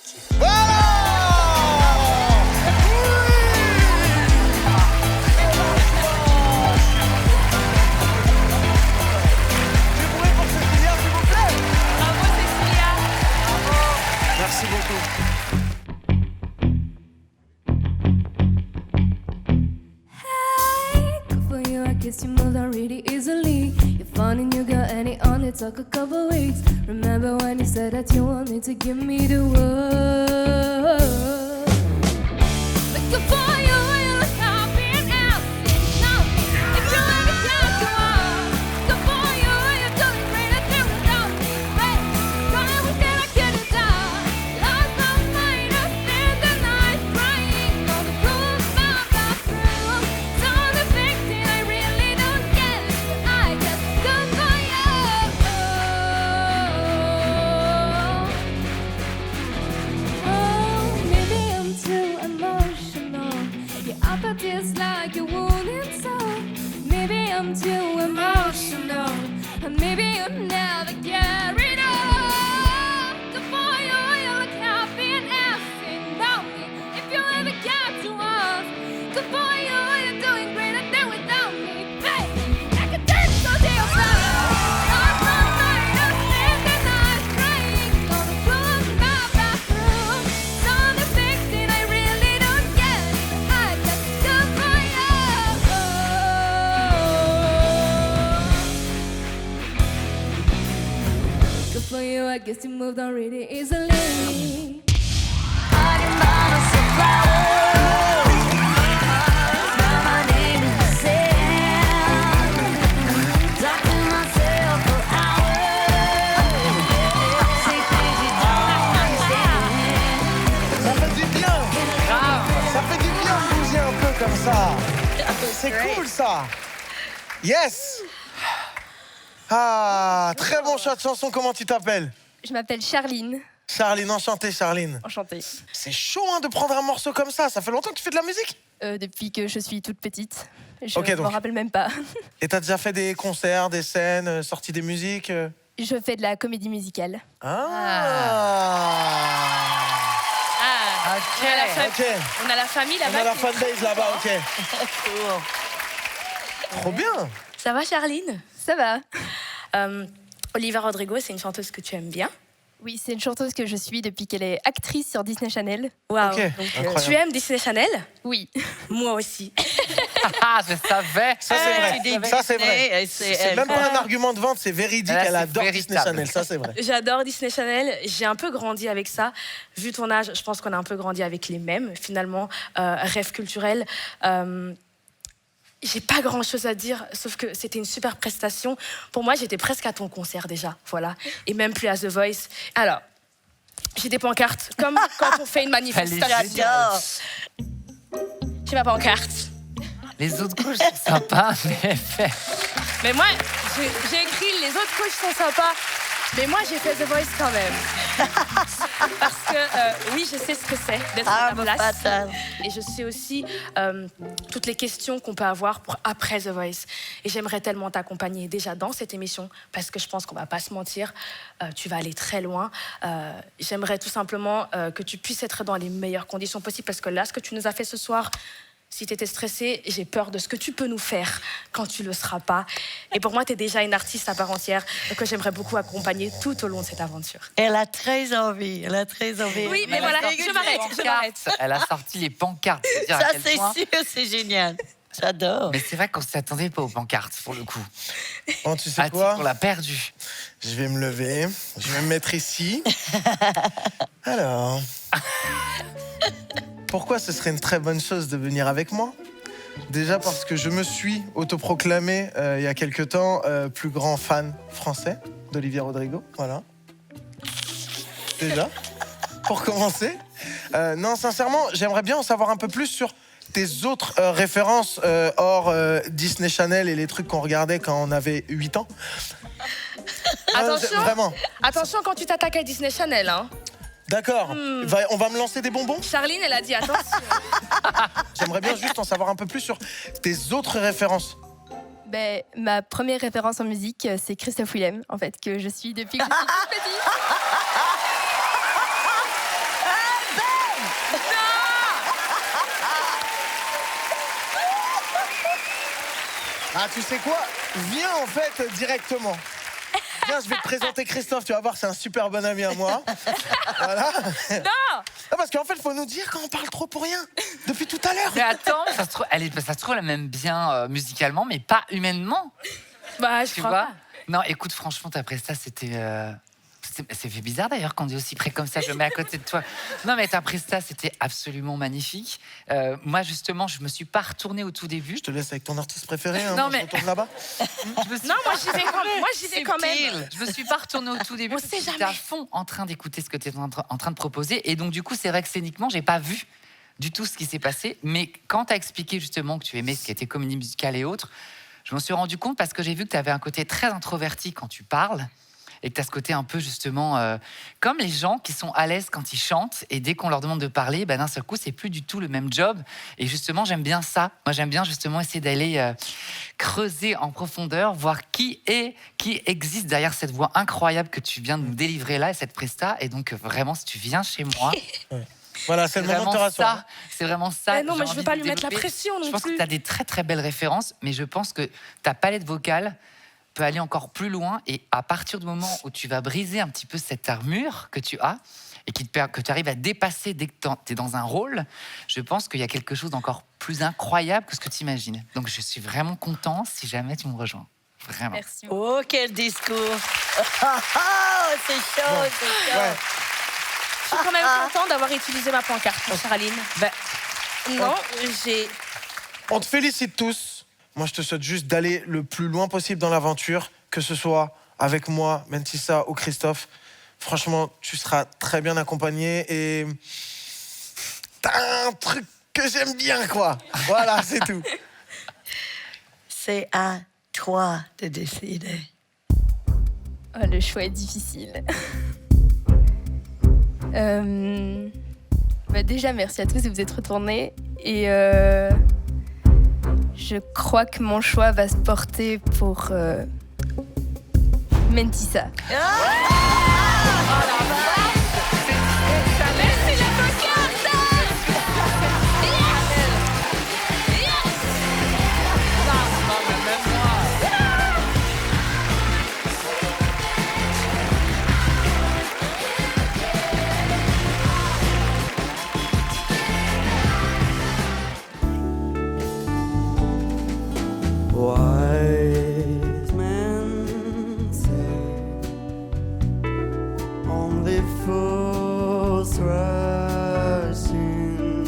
Merci beaucoup. For you, I guess you moved on really easily. You're fun and you got any on it, took a couple weeks. Remember when you said that you wanted to give me the world? But good for you, you look happy and healthy. Now, if you ever got to us, good for you, you're doing great at there without me, babe. Gonna wish that I could have done. Lost my mind, I spent the night crying on the roof of my bathroom. So the victim, I really don't get it. I guess good for you. Oh, maybe I'm too emotional. Yeah, up at this like a wounded soul. Maybe I'm too emotional. And maybe you'll never get rid of. Good for you, you look happy and asking about me. If you ever get to us, good for you, you're doing great at there without me. Hey, I can turn so deal lost my mind, I spent the night crying on the floor of my bathroom. So the fixing, I really don't get it. I guess good for you. Good for you, I guess you moved on really easily. Ça fait du bien. Ça fait du bien de bouger un peu comme ça. C'est cool ça. Yes. Ah, très bon choix de chanson. Comment tu t'appelles? Je m'appelle Charline. Charline, enchantée Charline. Enchantée. C'est chaud hein, de prendre un morceau comme ça. Ça fait longtemps que tu fais de la musique? Depuis que je suis toute petite. Je Ok, ne donc. me rappelle même pas. Et t'as déjà fait des concerts, des scènes, sorti des musiques Je fais de la comédie musicale. Ok. On a la famille On là-bas. a la qui- fanbase là-bas, ok. Trop bien. Ça va, Charline? Ça va. Olivia Rodrigo, c'est une chanteuse que tu aimes bien. Oui, c'est une chanteuse que je suis depuis qu'elle est actrice sur Disney Channel. Waouh. Ok, incroyable. Tu aimes Disney Channel? Oui. Moi aussi. Ah, je savais. Ça c'est vrai. Ça c'est vrai. C'est même pas un argument de vente, c'est véridique. Là, Elle c'est adore Disney véritable. Channel, ça c'est vrai. J'adore Disney Channel. J'ai un peu grandi avec ça. Vu ton âge, je pense qu'on a un peu grandi avec les mêmes. Finalement, rêve culturel. J'ai pas grand chose à dire, sauf que c'était une super prestation. Pour moi, j'étais presque à ton concert déjà, voilà. Et même plus à The Voice. Alors, j'ai des pancartes, comme quand on fait une manifestation. J'adore. J'ai ma pancarte. Les autres couches sont sympas, Mais moi, j'ai écrit les autres coachs sont sympas. Mais moi, j'ai fait The Voice quand même. Parce que, oui, je sais ce que c'est d'être à la place. Et je sais aussi toutes les questions qu'on peut avoir pour après The Voice. Et j'aimerais tellement t'accompagner déjà dans cette émission, parce que je pense qu'on va pas se mentir, tu vas aller très loin. J'aimerais tout simplement que tu puisses être dans les meilleures conditions possibles, parce que là, ce que tu nous as fait ce soir, si tu étais stressée, j'ai peur de ce que tu peux nous faire quand tu le seras pas. Et pour moi, tu es déjà une artiste à part entière que j'aimerais beaucoup accompagner tout au long de cette aventure. Elle a très envie, elle a très envie. Oui, mais voilà, je m'arrête. Elle a sorti les pancartes. pour dire à Ça, quel c'est point- sûr, c'est génial. J'adore. Mais c'est vrai qu'on s'attendait pas aux pancartes, pour le coup. Bon, tu sais quoi? On l'a perdu. Je vais me lever, je vais me mettre ici. Alors. Pourquoi ce serait une très bonne chose de venir avec moi? Déjà parce que je me suis autoproclamé il y a quelques temps plus grand fan français d'Olivia Rodrigo. Voilà. Déjà, pour commencer. Non, sincèrement, j'aimerais bien en savoir un peu plus sur tes autres références hors Disney Channel et les trucs qu'on regardait quand on avait 8 ans. Attention, vraiment. attention quand tu t'attaques à Disney Channel. Hein. D'accord. On va me lancer des bonbons? Charline, elle a dit attention. J'aimerais bien juste en savoir un peu plus sur tes autres références. Ben, ma première référence en musique, c'est Christophe Willem, en fait, que je suis depuis que je suis toute petite. Ah, tu sais quoi? Viens en fait directement. Viens, je vais te présenter Christophe, tu vas voir, c'est un super bon ami à moi. Voilà. Non, parce qu'en fait, il faut nous dire quand on parle trop pour rien. Depuis tout à l'heure. Mais attends, ça se trouve, elle m'aime bien musicalement, mais pas humainement. Bah, je Tu crois vois pas. Non, écoute, franchement, ta presta, c'était... C'est fait bizarre d'ailleurs quand on est aussi près comme ça, je me mets à côté de toi. Non mais ta presta c'était absolument magnifique. Moi justement je me suis pas retournée au tout début. Je te laisse avec ton artiste préféré, hein, non, moi, mais... je retourne là-bas. Non, moi j'y vais quand même. Je me suis pas retournée au tout début. On sait J'étais jamais. à fond en train d'écouter ce que tu étais en train de proposer. Et donc du coup c'est vrai que scéniquement j'ai pas vu du tout ce qui s'est passé. Mais quand tu as expliqué justement que tu aimais ce qui était comédie musicale et autres, je m'en suis rendu compte parce que j'ai vu que tu avais un côté très introverti quand tu parles. Et que tu as ce côté un peu justement comme les gens qui sont à l'aise quand ils chantent et dès qu'on leur demande de parler, ben, d'un seul coup c'est plus du tout le même job. Et justement j'aime bien ça. Moi j'aime bien justement essayer d'aller creuser en profondeur, voir qui existe derrière cette voix incroyable que tu viens de nous délivrer là et cette presta. Et donc vraiment si tu viens chez moi. Voilà, c'est le moment de te rassurer. C'est vraiment ça. Mais non, que mais j'ai je veux envie pas de lui mettre la développer. pression non Je pense plus. que tu as des très très belles références, mais je pense que ta palette vocale peut aller encore plus loin. Et à partir du moment où tu vas briser un petit peu cette armure que tu as et que tu arrives à dépasser dès que tu es dans un rôle, je pense qu'il y a quelque chose d'encore plus incroyable que ce que tu imagines. Donc je suis vraiment content si jamais tu me rejoins. Vraiment. Merci. Oh, quel discours. C'est chaud, c'est chaud. Ouais. Je suis quand même contente d'avoir utilisé ma pancarte, Charline. Ben, Non, j'ai... On te félicite tous. Moi, je te souhaite juste d'aller le plus loin possible dans l'aventure, que ce soit avec moi, Mentissa ou Christophe. Franchement, tu seras très bien accompagné et t'as un truc que j'aime bien, quoi. Voilà, c'est tout. C'est à toi de décider. Oh, le choix est difficile. Bah déjà, merci à tous de vous être retournés. Et je crois que mon choix va se porter pour Mentissa. Wise men say only fools rush in,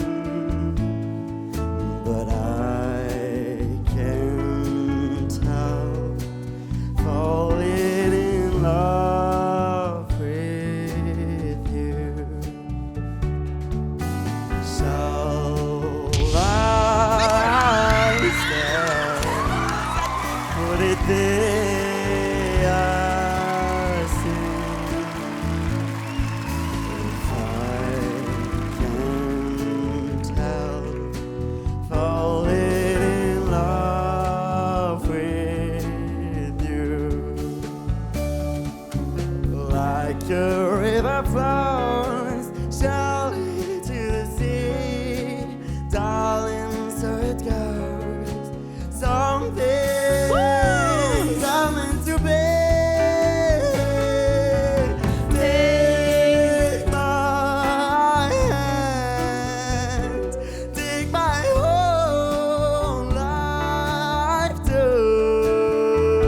but I can't help falling in love with you. Shall I stay? Put it there, I see. If I can't help falling in love with you, like a river flows surely to the sea, darling, so it goes. Some things are meant to be. Take my hand, take my whole life too,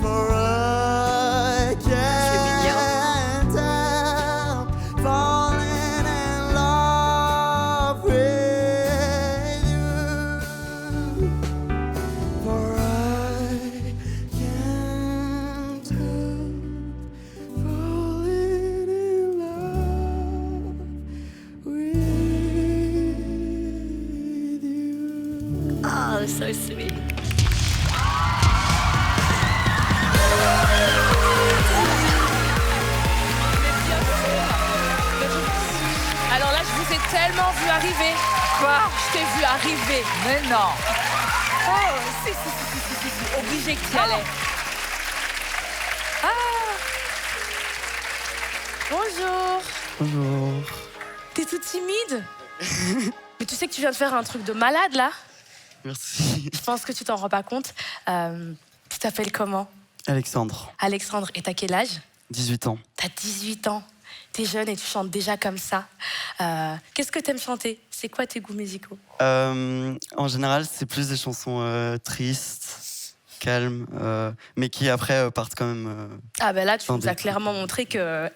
for I can't help tellement vu arriver. Quoi? Je t'ai vu arriver. Mais non. Oh, si. Obligé que tu y allais. Ah. Bonjour. Bonjour. T'es toute timide. Mais tu sais que tu viens de faire un truc de malade, là? Merci. Je pense que tu t'en rends pas compte. Tu t'appelles comment? Alexandre, Alexandre, et t'as quel âge? 18 ans. T'as 18 ans. T'es jeune et tu chantes déjà comme ça. Qu'est-ce que t'aimes chanter? C'est quoi tes goûts musicaux? En général, c'est plus des chansons tristes, calmes, mais qui après partent quand même. Ah ben là, tu dans nous des as clairement montré que,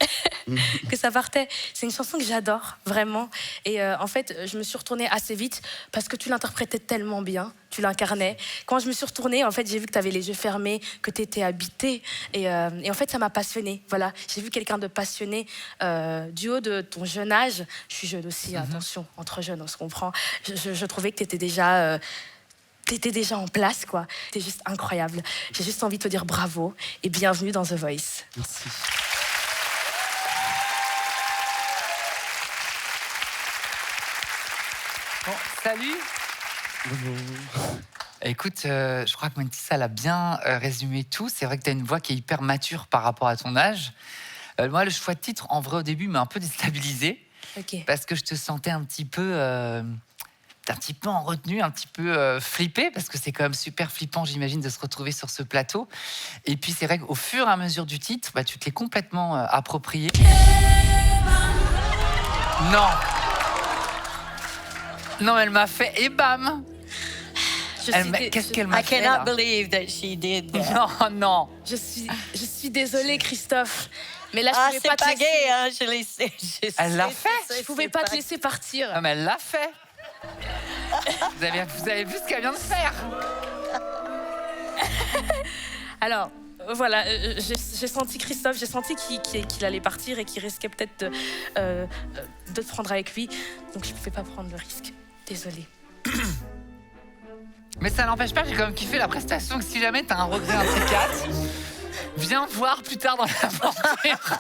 que ça partait. C'est une chanson que j'adore, vraiment. Et en fait, je me suis retournée assez vite parce que tu l'interprétais tellement bien, tu l'incarnais. Quand je me suis retournée, en fait, j'ai vu que tu avais les yeux fermés, que tu étais habitée. Et en fait, ça m'a passionnée. Voilà, j'ai vu quelqu'un de passionné du haut de ton jeune âge. Je suis jeune aussi, attention, entre jeunes, on se comprend. Je trouvais que tu étais déjà... T'étais déjà en place, quoi. T'es juste incroyable. J'ai juste envie de te dire bravo et bienvenue dans The Voice. Merci. Bon, salut. Bonjour. Écoute, je crois que Mentissa l'a bien résumé tout. C'est vrai que tu as une voix qui est hyper mature par rapport à ton âge. Moi, le choix de titre, en vrai, au début, m'a un peu déstabilisé. Ok. Parce que je te sentais un petit peu en retenue, un petit peu flippé, parce que c'est quand même super flippant, j'imagine, de se retrouver sur ce plateau. Et puis, c'est vrai qu'au fur et à mesure du titre, bah, tu te l'es complètement approprié. Non. Non, elle m'a fait et bam. Qu'est-ce qu'elle m'a fait, I là? cannot believe that she did that. Non. Je suis désolée, Christophe. Mais là, je Ah, pouvais c'est pas te pas laisser. gay, hein, je l'ai sais. Elle l'a fait. Je pouvais pas te laisser partir. Non, mais elle l'a fait. Vous avez vu ce qu'elle vient de faire? Alors, voilà, j'ai senti Christophe, j'ai senti qu'il allait partir et qu'il risquait peut-être de te prendre avec lui. Donc, je pouvais pas prendre le risque. Désolée. Mais ça n'empêche pas, j'ai quand même kiffé la prestation. Que si jamais t'as un regret, un de ces quatre, viens voir plus tard dans l'aventure.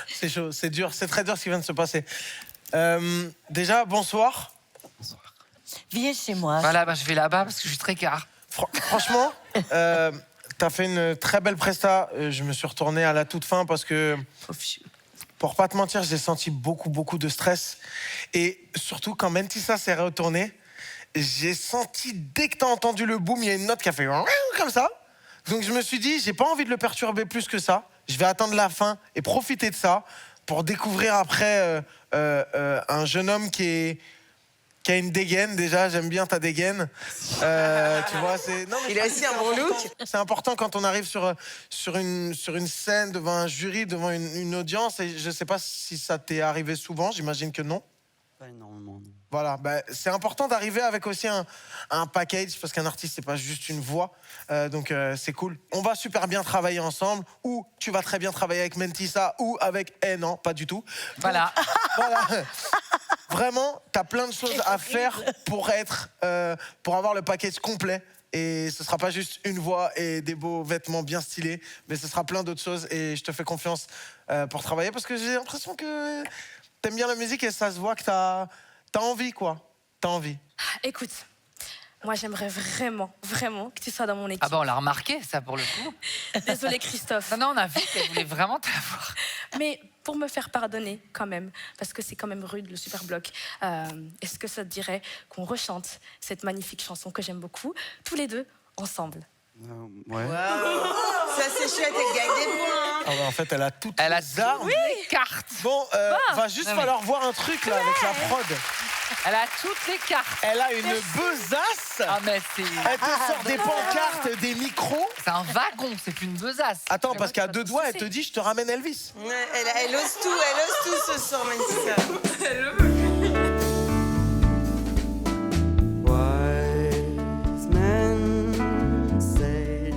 C'est chaud, c'est dur, c'est très dur ce qui vient de se passer. Déjà, bonsoir. Viens chez moi. Voilà, bah, je vais là-bas parce que je suis très car. Franchement, t'as fait une très belle presta. Je me suis retourné à la toute fin parce que, pour pas te mentir, j'ai senti beaucoup de stress. Et surtout, quand Mentissa s'est retournée, j'ai senti, dès que t'as entendu le boom, il y a une note qui a fait comme ça. Donc je me suis dit, j'ai pas envie de le perturber plus que ça. Je vais attendre la fin et profiter de ça pour découvrir après un jeune homme qui a une dégaine. Déjà, j'aime bien ta dégaine. Tu vois, Il a aussi un bon look. C'est important quand on arrive sur une scène, devant un jury, devant une audience. Et je sais pas si ça t'est arrivé souvent, j'imagine que non. Pas énormément, non. Voilà, c'est important d'arriver avec aussi un package, parce qu'un artiste, c'est pas juste une voix. Donc, c'est cool. On va super bien travailler ensemble, ou tu vas très bien travailler avec Mentissa, ou avec... non, pas du tout. Voilà. Voilà. Vraiment, t'as plein de choses à faire pour avoir le package complet. Et ce sera pas juste une voix et des beaux vêtements bien stylés, mais ce sera plein d'autres choses. Et je te fais confiance pour travailler, parce que j'ai l'impression que t'aimes bien la musique et ça se voit que t'as envie, quoi. T'as envie. Écoute, moi, j'aimerais vraiment que tu sois dans mon équipe. Ah bah on l'a remarqué, ça, pour le coup. Désolée, Christophe. Non, on a vu qu'elle voulait vraiment t'avoir. Mais pour me faire pardonner, quand même, parce que c'est quand même rude, le super bloc, est-ce que ça te dirait qu'on rechante cette magnifique chanson que j'aime beaucoup, tous les deux, ensemble? Ouais. Ça, c'est chouette, elle gagne des points. Ah ouais, en fait, elle a toutes les armes. Oui, cartes. Bon, va juste falloir voir un truc, là, avec la prod. Elle a toutes les cartes. Elle a une besace. Ah, mais c'est... Elle te sort des pancartes, des micros. C'est un wagon, c'est plus une besace. Attends, parce qu'à deux doigts, elle te dit, je te ramène Elvis. Ouais, elle ose tout ce soir, Mentissa. Wise men say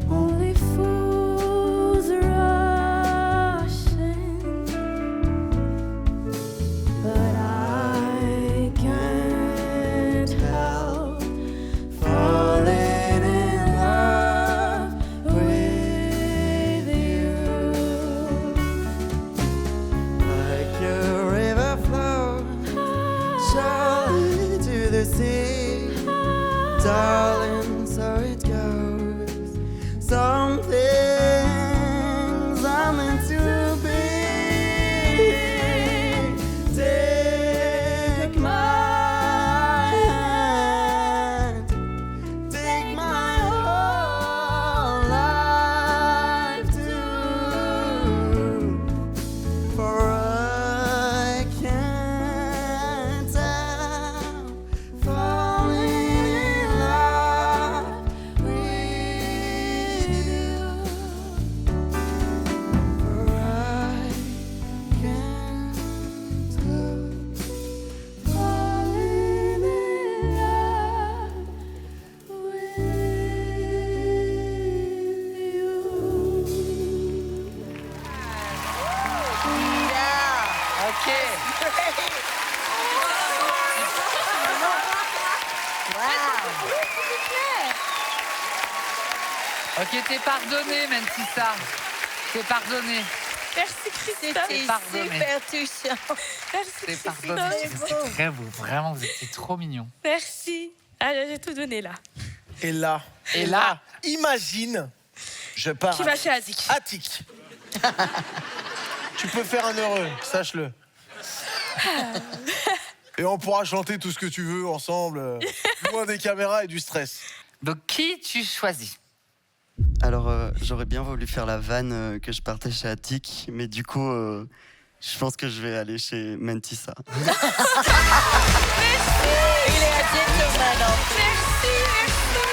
Only fools rush in, but I can't help falling in love with you. like Ok, t'es pardonné, Mentissa. T'es pardonné. Merci Christophe. C'était pardonné. super touchant. Merci T'es Christophe. pardonné. C'est très beau. Vraiment, vous étiez trop mignons. Merci. Allez, j'ai tout donné là. Et là, imagine, je pars. Qui va chez Azik. Attic. Tu peux faire un heureux, sache-le. Et on pourra chanter tout ce que tu veux ensemble, loin des caméras et du stress. Donc, qui tu choisis? Alors, j'aurais bien voulu faire la vanne que je partais chez Attic, mais du coup, je pense que je vais aller chez Mentissa. Il est un gentleman en plus. Merci.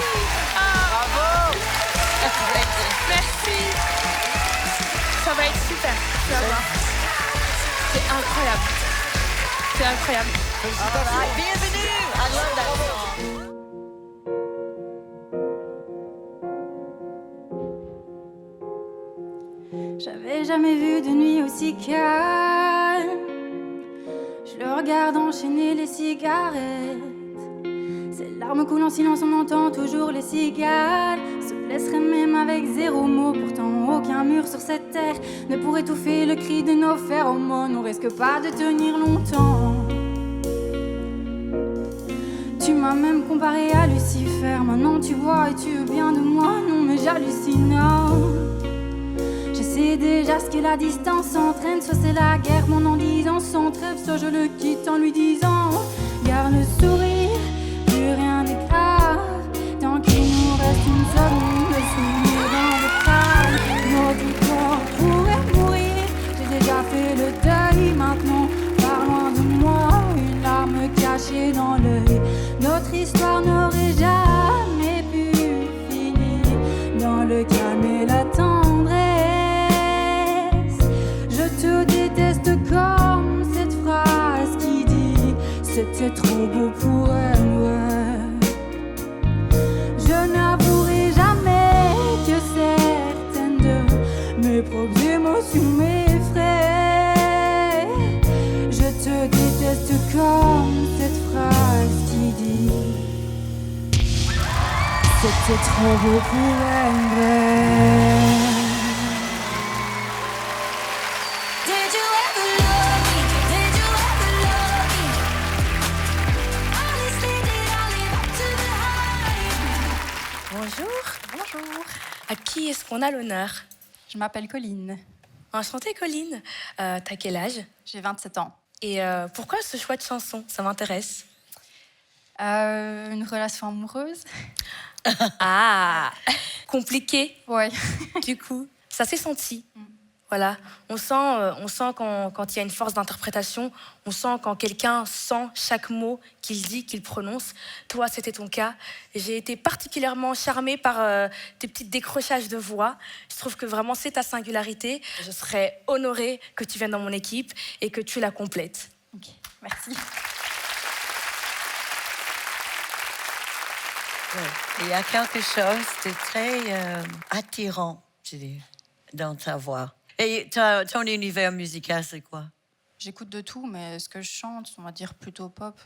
Bravo. Merci. Ça va être super. Tu vas voir. C'est incroyable. C'est incroyable. Alright, bienvenue. I love that song. J'avais jamais vu de nuit aussi calme. Je le regarde enchaîner les cigarettes. Ses larmes coulent en silence, on entend toujours les cigales. Se blesserait même avec 0 mot. Pourtant aucun mur sur cette terre ne pourrait étouffer le cri de nos phéromones. On risque pas de tenir longtemps. Tu m'as même comparé à Lucifer. Maintenant tu vois et tu veux bien de moi. Non mais j'hallucine. Je sais déjà ce que la distance entraîne. Soit c'est la guerre, mon en disant sans trêve. Soit je le quitte en lui disant garde le sourire, plus rien n'est grave. Tant qu'il nous reste une seconde de souvenir dans le crâne. Notre corps pourrait mourir. J'ai déjà fait le deuil, maintenant pars loin de moi. Une larme cachée dans l'œil. Notre histoire n'aurait jamais pu finir dans le calme et la tendresse. Je te déteste comme cette phrase qui dit c'était trop beau pour elle, ouais. Je n'avouerai jamais que certaines de mes propres émotions m'effraient. Je te déteste comme cette phrase qui dit c'était trop beau pour elle, ouais. Bonjour. À qui est-ce qu'on a l'honneur? Je m'appelle Colline. Enchantée, Colline. T'as quel âge? J'ai 27 ans. Et pourquoi ce choix de chanson? Ça m'intéresse. Une relation amoureuse. Ah, compliqué. Ouais. Du coup, ça s'est senti. Voilà, on sent quand il y a une force d'interprétation, on sent quand quelqu'un sent chaque mot qu'il dit, qu'il prononce. Toi, c'était ton cas. J'ai été particulièrement charmée par tes petits décrochages de voix. Je trouve que vraiment c'est ta singularité. Je serais honorée que tu viennes dans mon équipe et que tu la complètes. Ok, merci. Il y a quelque chose de très attirant, je dis, dans ta voix. Et ton univers musical, c'est quoi? J'écoute de tout, mais ce que je chante, on va dire plutôt pop.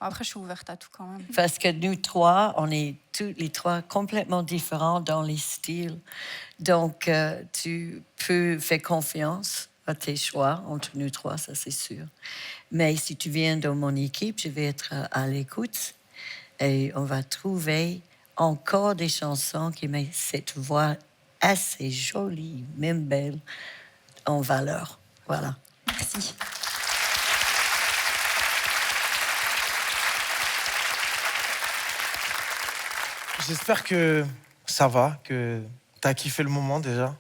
Après, je suis ouverte à tout quand même. Parce que nous trois, on est tous les trois complètement différents dans les styles. Donc, tu peux faire confiance à tes choix entre nous trois, ça c'est sûr. Mais si tu viens dans mon équipe, je vais être à l'écoute et on va trouver encore des chansons qui mettent cette voix assez jolie, même belle, en valeur. Voilà. Merci. J'espère que ça va, que t'as kiffé le moment déjà.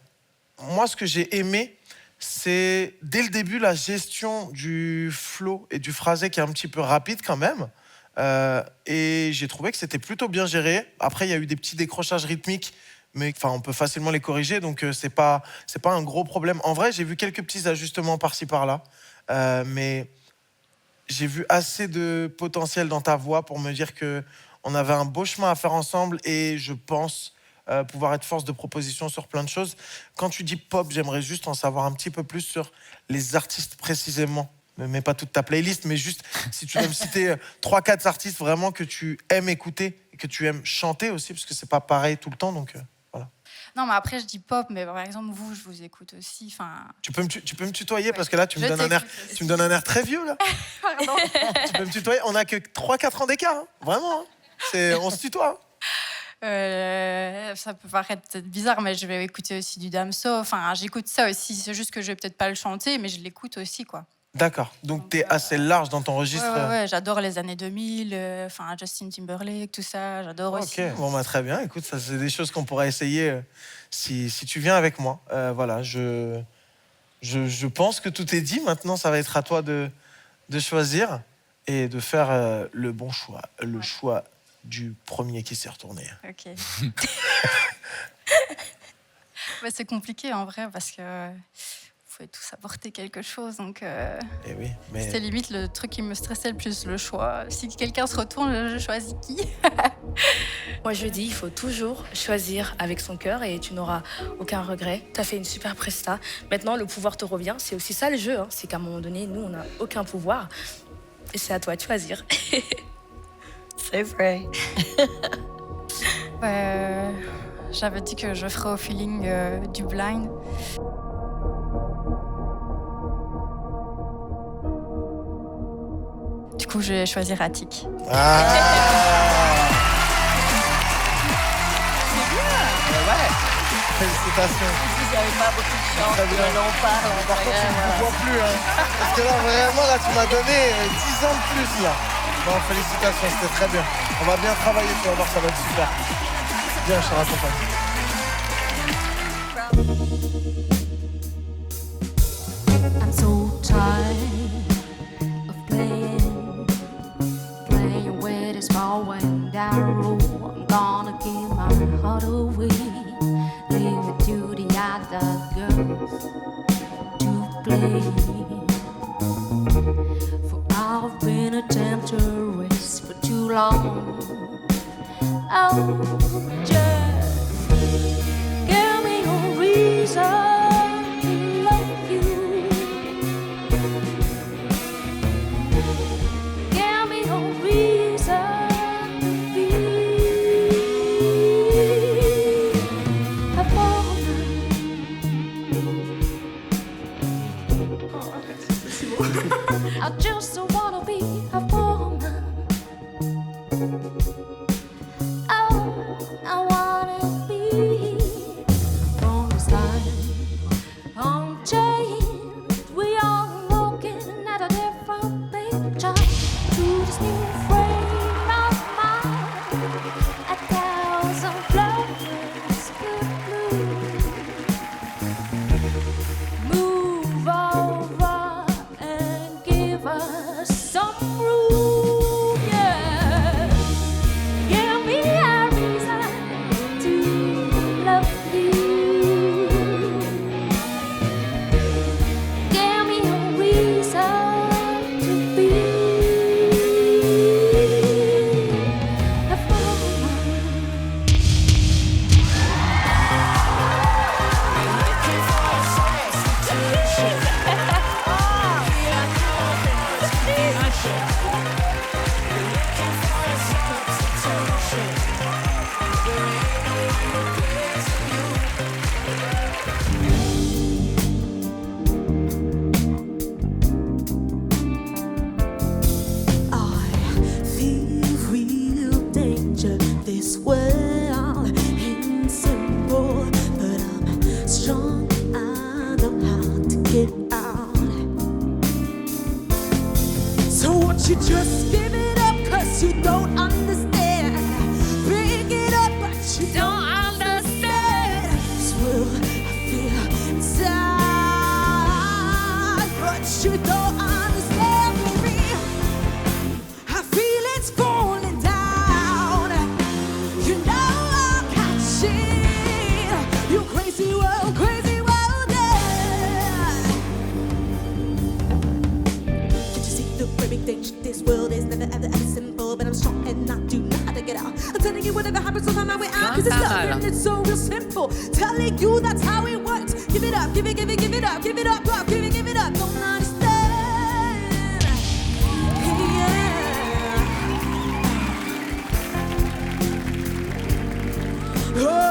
Moi, ce que j'ai aimé, c'est dès le début la gestion du flow et du phrasé qui est un petit peu rapide quand même. Et j'ai trouvé que c'était plutôt bien géré. Après, il y a eu des petits décrochages rythmiques, mais on peut facilement les corriger, donc c'est pas un gros problème. En vrai, j'ai vu quelques petits ajustements par-ci par-là, mais j'ai vu assez de potentiel dans ta voix pour me dire que on avait un beau chemin à faire ensemble et je pense pouvoir être force de proposition sur plein de choses. Quand tu dis pop, j'aimerais juste en savoir un petit peu plus sur les artistes précisément. Ne mets pas toute ta playlist, mais juste si tu veux me citer 3-4 artistes vraiment que tu aimes écouter et que tu aimes chanter aussi, parce que c'est pas pareil tout le temps, donc voilà. Non, mais après, je dis pop, mais par exemple, vous, je vous écoute aussi. Tu peux me tutoyer parce que là, tu me donnes un air très vieux, là. Pardon. Tu peux me tutoyer. On a que 3-4 ans d'écart, hein. Vraiment. Hein. On se tutoie. Ça peut paraître peut-être bizarre, mais je vais écouter aussi du Damso. Enfin, j'écoute ça aussi. C'est juste que je vais peut-être pas le chanter, mais je l'écoute aussi, quoi. D'accord. Donc, t'es assez large dans ton registre. Ouais, j'adore les années 2000, Justin Timberlake, tout ça, j'adore aussi. Ok, bon, très bien. Écoute, ça, c'est des choses qu'on pourrait essayer si tu viens avec moi. Voilà, je pense que tout est dit. Maintenant, ça va être à toi de choisir et de faire le bon choix. Le choix du premier qui s'est retourné. Ok. C'est compliqué, en vrai, parce que... Vous pouvez tous apporter quelque chose, donc oui, mais... c'était limite le truc qui me stressait le plus, le choix. Si quelqu'un se retourne, je choisis qui? Moi, je dis, il faut toujours choisir avec son cœur et tu n'auras aucun regret. Tu as fait une super presta. Maintenant, le pouvoir te revient. C'est aussi ça le jeu. C'est qu'à un moment donné, nous, on n'a aucun pouvoir. Et c'est à toi de choisir. C'est vrai. J'avais dit que je ferais au feeling du blind. Du coup, je vais choisir Attic. Ah. Ouais. Félicitations. Vous n'avez pas beaucoup de chance, on en parle. Par contre, tu ne me vois plus. Hein. Parce que là, vraiment, là, tu m'as donné 10 ans de plus, là. Bon, félicitations, c'était très bien. On va bien travailler, tu vas voir, ça va être super. Viens, je te raccompagne. I'm so tired of playing with this ball when down low. I'm gonna give my heart away, leave it to the other girls to play. For I've been a temptress for too long. Oh, just give me a reason. I just don't wanna be a woman. Oh, I wanna be on the side, on change. We are looking at a different picture through this new frame of mind. 1,000 flowers could bloom. Move over and give us some room, yeah. Give me a reason to love you. Give me a reason to be a feel real danger. This world ain't simple, but I'm strong. I know how to get out. So won't you just give it up, 'cause you don't understand. Bring it up, but you don't understand. This world I feel inside, but you don't understand me. I feel it's falling down. You know I'll catch it. You crazy world, yeah. Can't you see the very big danger? This world is never ever simple, but I'm strong and I do know how to get out. I'm telling you whatever happens, so find my way out. 'Cause it's love and it's so real simple. Telling you that's how it works. Give it up, give it, give it, give it up, give it up, up, give it up. Don't understand. Yeah. Oh.